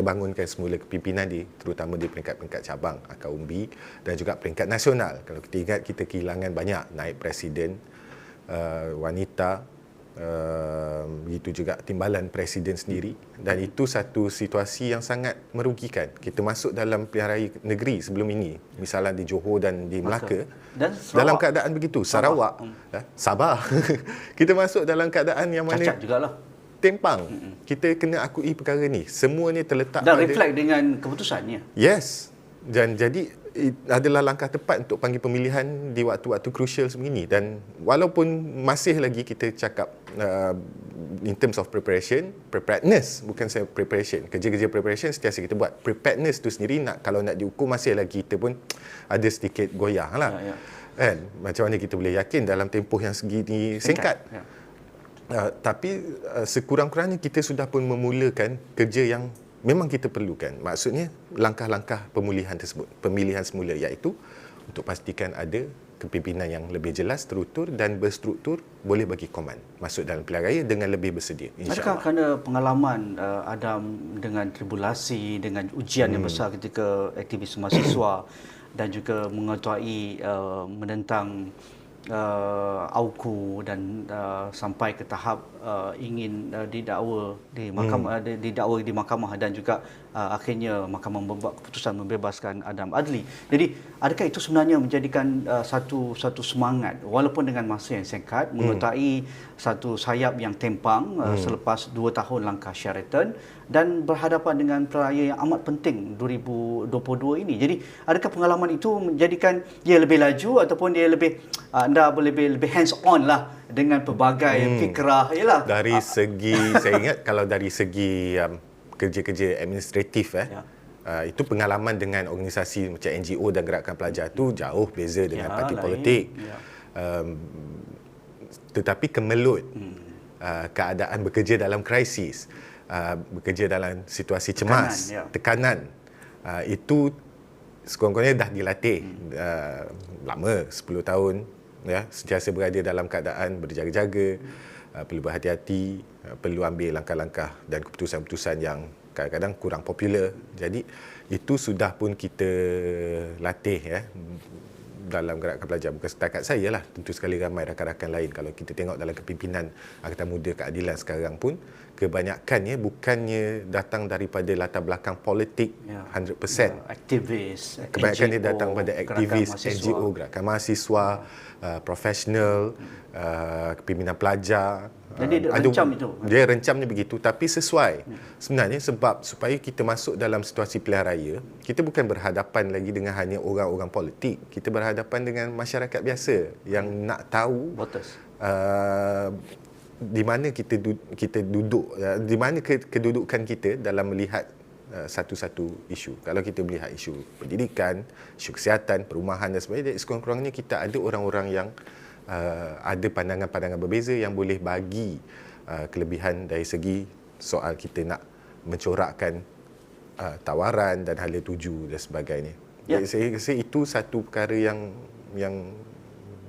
S4: bangunkan semula kepimpinan terutama di peringkat-peringkat cabang, akar umbi dan juga peringkat nasional. Kalau kita ingat, kita kehilangan banyak naib presiden wanita, begitu juga timbalan presiden sendiri, dan itu satu situasi yang sangat merugikan. Kita masuk dalam pilihan raya negeri sebelum ini, misalnya di Johor dan di Melaka, dan dalam keadaan begitu. Sarawak, Sabah kita masuk dalam keadaan yang mana
S1: cacat jugalah,
S4: tempang. Kita kena akui perkara ni, semua ni terletak
S1: dan reflect dengan keputusannya.
S4: Yes, dan jadi adalah langkah tepat untuk panggil pemilihan di waktu-waktu crucial sebegini. Dan walaupun masih lagi kita cakap in terms of preparedness, bukan saya preparation, kerja-kerja preparation sentiasa kita buat. Preparedness tu sendiri kalau nak diukur masih lagi kita pun ada sedikit goyah lah. Kan? Macam mana kita boleh yakin dalam tempoh yang segini singkat. Tapi sekurang-kurangnya kita sudah pun memulakan kerja yang memang kita perlukan. Maksudnya langkah-langkah pemulihan tersebut, pemilihan semula, iaitu untuk pastikan ada kepimpinan yang lebih jelas, terutur dan berstruktur, boleh bagi koman masuk dalam pilihan raya dengan lebih bersedia, insya-Allah.
S1: Adakah kerana pengalaman Adam dengan tribulasi, dengan ujian yang besar ketika aktivis mahasiswa dan juga mengetuai menentang AUKU dan sampai ke tahap ingin didakwa di mahkamah dan juga akhirnya mahkamah membuat keputusan membebaskan Adam Adli. Jadi adakah itu sebenarnya menjadikan satu semangat walaupun dengan masa yang singkat mengetuai satu sayap yang tempang selepas 2 tahun langkah Sheraton dan berhadapan dengan pelaraya yang amat penting 2022 ini. Jadi adakah pengalaman itu menjadikan dia lebih laju ataupun dia lebih anda lebih hands on lah dengan pelbagai fikrah
S4: dari segi saya ingat kalau dari segi kerja-kerja administratif itu pengalaman dengan organisasi macam NGO dan gerakan pelajar tu jauh beza dengan parti politik. Tetapi kemelut keadaan bekerja dalam krisis, bekerja dalam situasi cemas, tekanan, itu sekurang-kurangnya dah dilatih lama, 10 tahun, ya, sentiasa berada dalam keadaan berjaga-jaga, perlu berhati-hati, perlu ambil langkah-langkah dan keputusan-keputusan yang kadang-kadang kurang popular. Jadi itu sudah pun kita latih, ya, dalam gerakan pelajar. Bukan setakat saya lah, tentu sekali ramai rakan-rakan lain. Kalau kita tengok dalam kepimpinan Angkatan Muda Keadilan sekarang pun, kebanyakannya bukannya datang daripada latar belakang politik 100%.
S1: Aktivis,
S4: Kebanyakan dia
S1: NGO,
S4: datang pada aktivis,
S1: gerakan mahasiswa.
S4: NGO, gerakan mahasiswa, profesional, kepimpinan pelajar.
S1: Jadi dia rencam itu.
S4: Dia rencamnya begitu, tapi sesuai. Sebenarnya sebab supaya kita masuk dalam situasi pilihan raya, kita bukan berhadapan lagi dengan hanya orang-orang politik. Kita berhadapan dengan masyarakat biasa yang nak tahu
S1: Voters.
S4: di mana kita duduk, di mana kedudukan kita dalam melihat satu-satu isu. Kalau kita melihat isu pendidikan, isu kesihatan, perumahan dan sebagainya, sekurang-kurangnya kita ada orang-orang yang ada pandangan-pandangan berbeza yang boleh bagi kelebihan dari segi soal kita nak mencorakkan tawaran dan hala tuju dan sebagainya.
S1: Ya.
S4: Saya rasa itu satu perkara yang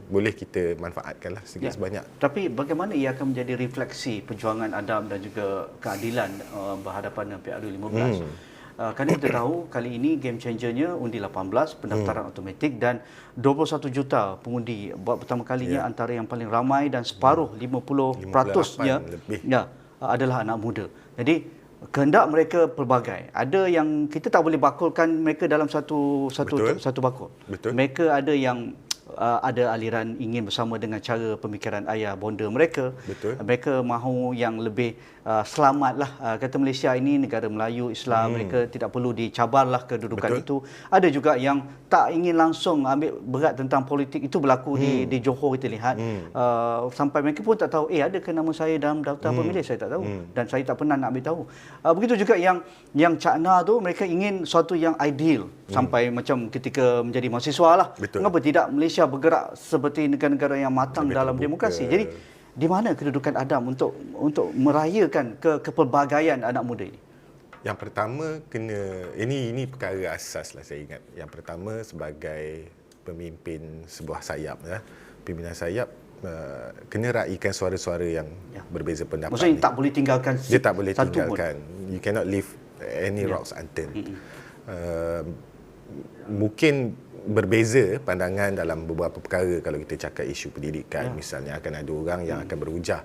S4: boleh kita manfaatkanlah sedikit sebanyak.
S1: Tapi bagaimana ia akan menjadi refleksi perjuangan Adam dan juga keadilan berhadapan dengan PRU15? Kerana kita tahu kali ini game changernya undi 18, pendaftaran automatik dan 21 juta pengundi buat pertama kalinya antara yang paling ramai dan separuh 50%-nya adalah anak muda. Jadi kehendak mereka pelbagai. Ada yang kita tak boleh bakulkan mereka dalam satu bakul.
S4: Betul.
S1: Mereka ada yang ada aliran ingin bersama dengan cara pemikiran ayah bonda mereka.
S4: Betul.
S1: Mereka mahu yang lebih selamatlah. Kata Malaysia ini negara Melayu Islam, mereka tidak perlu dicabarlah kedudukan itu. Ada juga yang tak ingin langsung ambil berat tentang politik. Itu berlaku di Johor kita lihat. Sampai mereka pun tak tahu, adakah nama saya dalam daftar pemilih, saya tak tahu dan saya tak pernah nak ambil tahu. Begitu juga yang cakna tu, mereka ingin suatu yang ideal sampai macam ketika menjadi mahasiswa lah.
S4: Betul.
S1: Mengapa tidak Malaysia bergerak seperti negara-negara yang matang dalam demokrasi? Jadi di mana kedudukan Adam untuk merayakan kepelbagaian anak muda ini?
S4: Yang pertama ini perkara asas lah saya ingat. Yang pertama sebagai pemimpin sebuah sayap, pimpinan sayap kena raikan suara-suara yang berbeza pendapat.
S1: Maksudnya tak boleh tinggalkan
S4: dia tak boleh
S1: satu
S4: tinggalkan.
S1: pun.
S4: You cannot leave any rocks unturned. Mungkin berbeza pandangan dalam beberapa perkara. Kalau kita cakap isu pendidikan, misalnya akan ada orang yang akan berhujah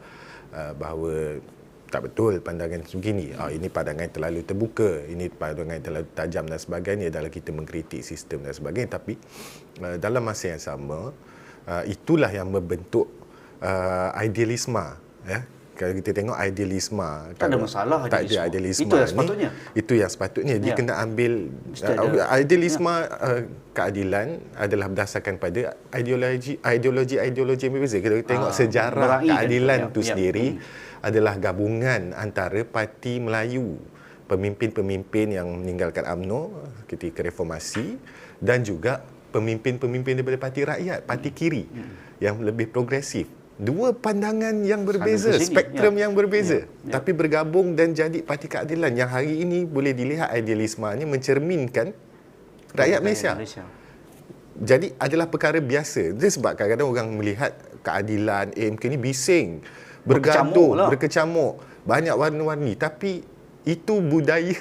S4: bahawa tak betul pandangan begini, ini pandangan terlalu terbuka, ini pandangan terlalu tajam dan sebagainya dalam kita mengkritik sistem dan sebagainya. Tapi dalam masa yang sama, itulah yang membentuk idealisme, ya. Kalau kita tengok idealisme,
S1: tak ada masalah.
S4: Tak ada idealisme.
S1: Itu yang sepatutnya.
S4: Itu yang sepatutnya. Dia kena ambil idealisme keadilan adalah berdasarkan pada ideologi yang berbeza. Kalau kita tengok sejarah keadilan itu sendiri adalah gabungan antara Parti Melayu, pemimpin-pemimpin yang meninggalkan UMNO ketika reformasi, dan juga pemimpin-pemimpin daripada Parti Rakyat, Parti Kiri yang lebih progresif. Dua pandangan yang berbeza, spektrum yang berbeza, tapi bergabung dan jadi Parti Keadilan yang hari ini boleh dilihat idealismenya mencerminkan rakyat Malaysia. Jadi adalah perkara biasa. Itu sebab kadang-kadang orang melihat keadilan AMK ni bising, bergaduh, berkecamuk, banyak warna-warni, tapi itu budaya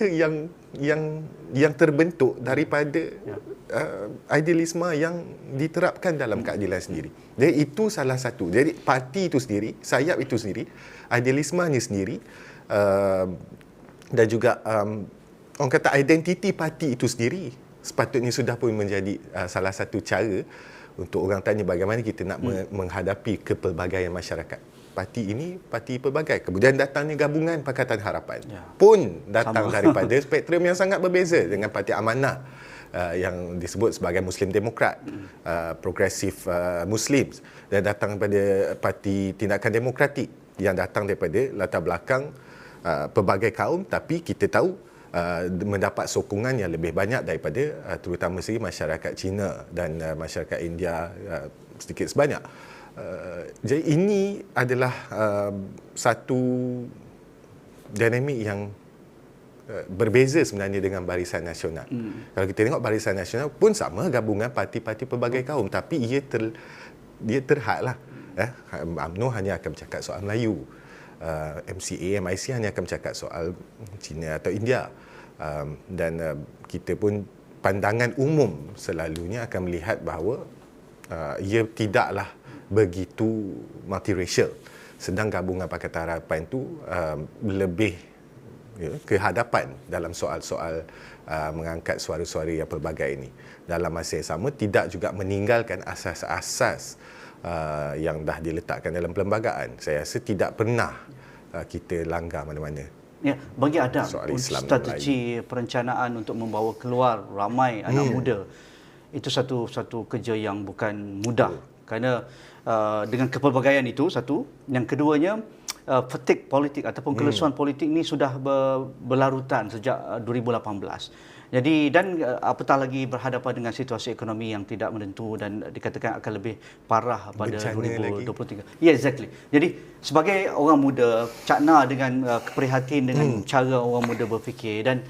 S4: yang terbentuk daripada idealisme yang diterapkan dalam keadilan sendiri. Jadi itu salah satu. Jadi parti itu sendiri, sayap itu sendiri, idealismenya sendiri, dan juga orang kata identiti parti itu sendiri sepatutnya sudah pun menjadi salah satu cara untuk orang tanya bagaimana kita nak menghadapi kepelbagaian masyarakat. Parti ini parti pelbagai. Kemudian datangnya gabungan Pakatan Harapan pun datang daripada spektrum yang sangat berbeza dengan Parti Amanah yang disebut sebagai Muslim Demokrat, progresif Muslims, dan datang daripada Parti Tindakan Demokratik yang datang daripada latar belakang pelbagai kaum, tapi kita tahu mendapat sokongan yang lebih banyak daripada terutama segi masyarakat Cina dan masyarakat India sedikit sebanyak. Jadi ini adalah satu dinamik yang berbeza sebenarnya dengan Barisan Nasional. Kalau kita tengok Barisan Nasional pun sama, gabungan parti-parti pelbagai kaum, tapi dia terhad lah. UMNO hanya akan bercakap soal Melayu, MCA, MIC hanya akan bercakap soal Cina atau India, dan kita pun pandangan umum selalunya akan melihat bahawa ia tidaklah begitu multiracial. Sedang gabungan Pakatan Harapan itu lebih ke hadapan dalam soal-soal mengangkat suara-suara yang pelbagai ini. Dalam masa yang sama, tidak juga meninggalkan asas-asas yang dah diletakkan dalam perlembagaan. Saya rasa tidak pernah kita langgar mana-mana.
S1: Ya, bagi Adam,
S4: Melayu.
S1: strategi perencanaan untuk membawa keluar ramai anak muda, itu satu kerja yang bukan mudah. Kerana dengan kepelbagaian itu, satu. Yang keduanya, fatigue politik ataupun kelesuan politik ni sudah berlarutan sejak 2018. Jadi, dan apatah lagi berhadapan dengan situasi ekonomi yang tidak menentu dan dikatakan akan lebih parah pada
S4: bencana
S1: 2023. Ya, exactly. Jadi, sebagai orang muda, Cak Na dengan keprihatin dengan cara orang muda berfikir dan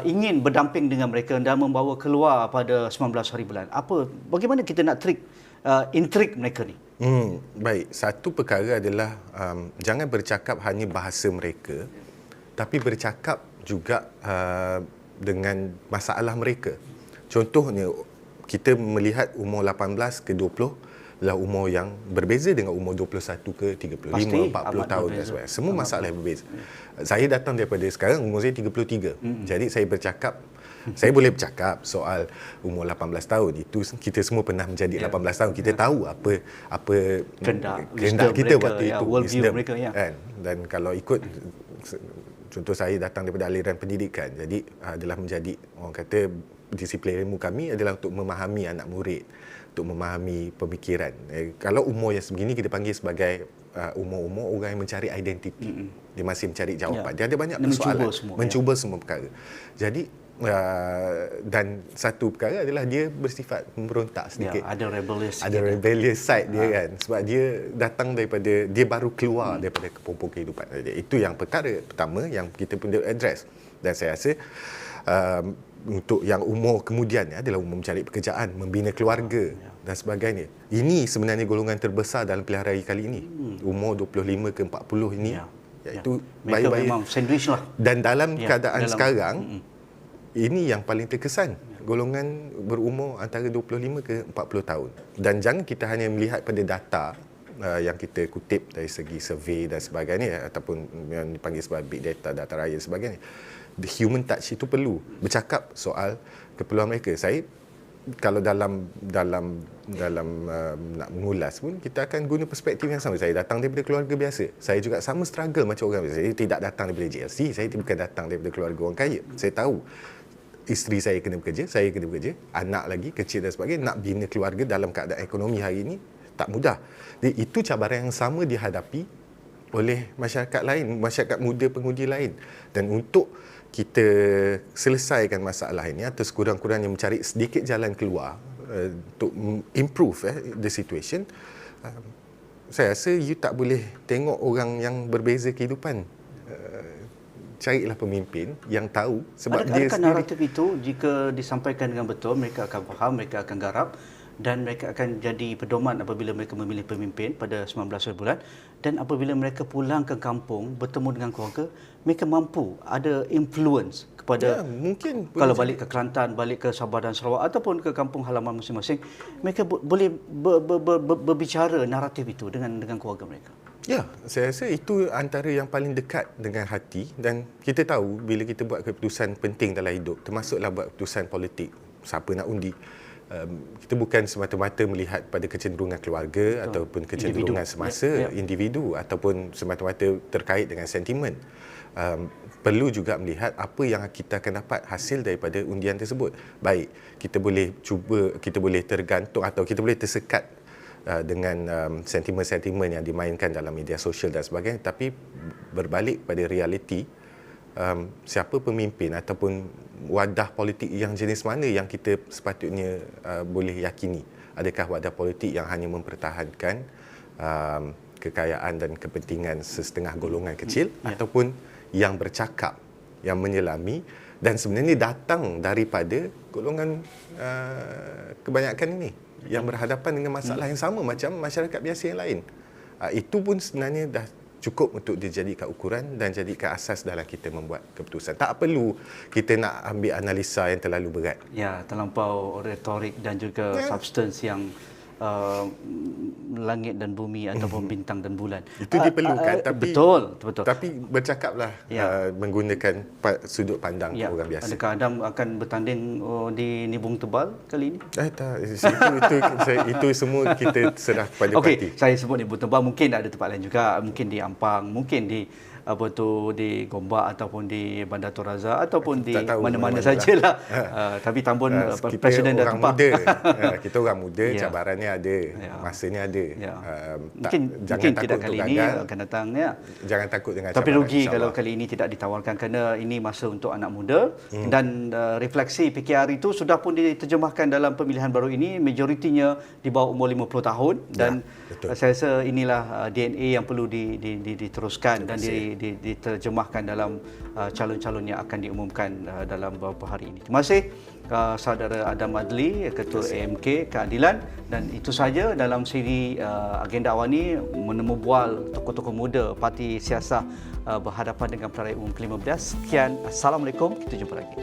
S1: ingin berdamping dengan mereka dan membawa keluar pada 19 hari bulan. Bagaimana kita nak intrik mereka ni?
S4: Baik, satu perkara adalah jangan bercakap hanya bahasa mereka, tapi bercakap juga dengan masalah mereka. Contohnya, kita melihat umur 18 ke 20 adalah umur yang berbeza dengan umur 21 ke 35,
S1: Pasti,
S4: 40 tahun dan sebagainya. Semua masalah yang berbeza. Saya datang daripada sekarang, umur saya 33. Jadi saya boleh bercakap soal umur 18 tahun. Itu kita semua pernah menjadi 18 tahun. Kita tahu apa kehendak kita
S1: mereka,
S4: waktu itu.
S1: worldview mereka.
S4: Kan? Dan kalau ikut, contoh saya datang daripada aliran pendidikan. Jadi adalah menjadi, orang kata, disiplin ilmu kami adalah untuk memahami anak murid, untuk memahami pemikiran. Kalau umur yang sebegini kita panggil sebagai umur-umur orang yang mencari identiti. Dia masih mencari jawapan. Dia ada banyak persoalan. Mencuba semua perkara. Jadi, dan satu perkara adalah dia bersifat memberontak sedikit.
S1: Ya, ada rebellious.
S4: Ada rebellious side dia kan. Sebab dia datang daripada, dia baru keluar daripada kepompong kehidupan. Itu yang perkara pertama yang kita pun address. Dan saya rasa untuk yang umur kemudian adalah umur mencari pekerjaan, membina keluarga dan sebagainya. Ini sebenarnya golongan terbesar dalam pilihan raya kali ini. Umur 25 ke 40 ini. Iaitu
S1: mereka memang sandwich lah.
S4: Dan dalam keadaan sekarang, ini yang paling terkesan. Golongan berumur antara 25 ke 40 tahun. Dan jangan kita hanya melihat pada data yang kita kutip dari segi survey dan sebagainya, ataupun yang dipanggil sebagai big data, data raya dan sebagainya. The human touch itu perlu. Bercakap soal keperluan mereka. Saya, kalau dalam nak mengulas pun, kita akan guna perspektif yang sama. Saya datang daripada keluarga biasa. Saya juga sama struggle macam orang biasa. Saya tidak datang daripada JLC. Saya bukan datang daripada keluarga orang kaya. Saya tahu isteri saya kena bekerja, saya kena bekerja, anak lagi kecil dan sebagainya. Nak bina keluarga dalam keadaan ekonomi hari ini tak mudah. Jadi, itu cabaran yang sama dihadapi oleh masyarakat lain, masyarakat muda pengundi lain. Dan untuk kita selesaikan masalah ini atau sekurang-kurangnya mencari sedikit jalan keluar untuk improve the situation, saya rasa you tak boleh tengok orang yang berbeza kehidupan. Carilah pemimpin yang tahu, sebab dia
S1: sendiri. Naratif itu jika disampaikan dengan betul, mereka akan faham, mereka akan garap dan mereka akan jadi pedoman apabila mereka memilih pemimpin pada 19 bulan. Dan apabila mereka pulang ke kampung bertemu dengan keluarga, mereka mampu ada influence kepada,
S4: mungkin
S1: kalau balik ke Kelantan, balik ke Sabah dan Sarawak ataupun ke kampung halaman masing-masing, mereka boleh berbicara naratif itu dengan keluarga mereka.
S4: Ya, saya rasa itu antara yang paling dekat dengan hati. Dan kita tahu bila kita buat keputusan penting dalam hidup, termasuklah buat keputusan politik, siapa nak undi, kita bukan semata-mata melihat pada kecenderungan keluarga ataupun kecenderungan semasa individu ataupun semata-mata terkait dengan sentimen. Perlu juga melihat apa yang kita akan dapat hasil daripada undian tersebut. Baik, kita boleh tergantung atau kita boleh tersekat dengan sentimen-sentimen yang dimainkan dalam media sosial dan sebagainya, tapi berbalik pada realiti, siapa pemimpin ataupun wadah politik yang jenis mana yang kita sepatutnya boleh yakini. Adakah wadah politik yang hanya mempertahankan kekayaan dan kepentingan sesetengah golongan kecil, ataupun yang bercakap yang menyelami dan sebenarnya datang daripada golongan kebanyakan ini yang berhadapan dengan masalah yang sama macam masyarakat biasa yang lain. Itu pun sebenarnya dah cukup untuk dijadikan ukuran dan jadikan asas dalam kita membuat keputusan. Tak perlu kita nak ambil analisa yang terlalu berat.
S1: Ya, terlampau retorik dan juga substance yang langit dan bumi ataupun bintang dan bulan.
S4: Itu diperlukan, tapi
S1: betul.
S4: Tapi bercakaplah menggunakan sudut pandang orang biasa.
S1: Adakah Adam akan bertanding di Nibung Tebal kali ini?
S4: Tak. Itu semua kita serah kepada parti.
S1: Okey, saya sebut Nibung Tebal, mungkin ada tempat lain juga, mungkin di Ampang, mungkin di di Gombak ataupun di Bandar Toraza ataupun di mana-mana sajalah. Tapi Tambun Presiden dah tempat.
S4: Kita orang muda, cabarannya ada, masanya ada.
S1: Mungkin tidak kali ini akan datang.
S4: Jangan takut dengan
S1: tapi
S4: cabaran.
S1: Tapi rugi kalau kali ini tidak ditawarkan kerana ini masa untuk anak muda dan refleksi PKR itu sudah pun diterjemahkan dalam pemilihan baru ini, majoritinya di bawah umur 50 tahun dan saya rasa inilah DNA yang perlu diteruskan dan diterjemahkan dalam calon-calon yang akan diumumkan dalam beberapa hari ini. Terima kasih saudara Adam Adli, Ketua AMK Keadilan, dan itu saja dalam siri Agenda Awal ini menemu bual tokoh-tokoh muda parti siasat berhadapan dengan Pilihan Raya Umum ke-15. Sekian, Assalamualaikum, kita jumpa lagi.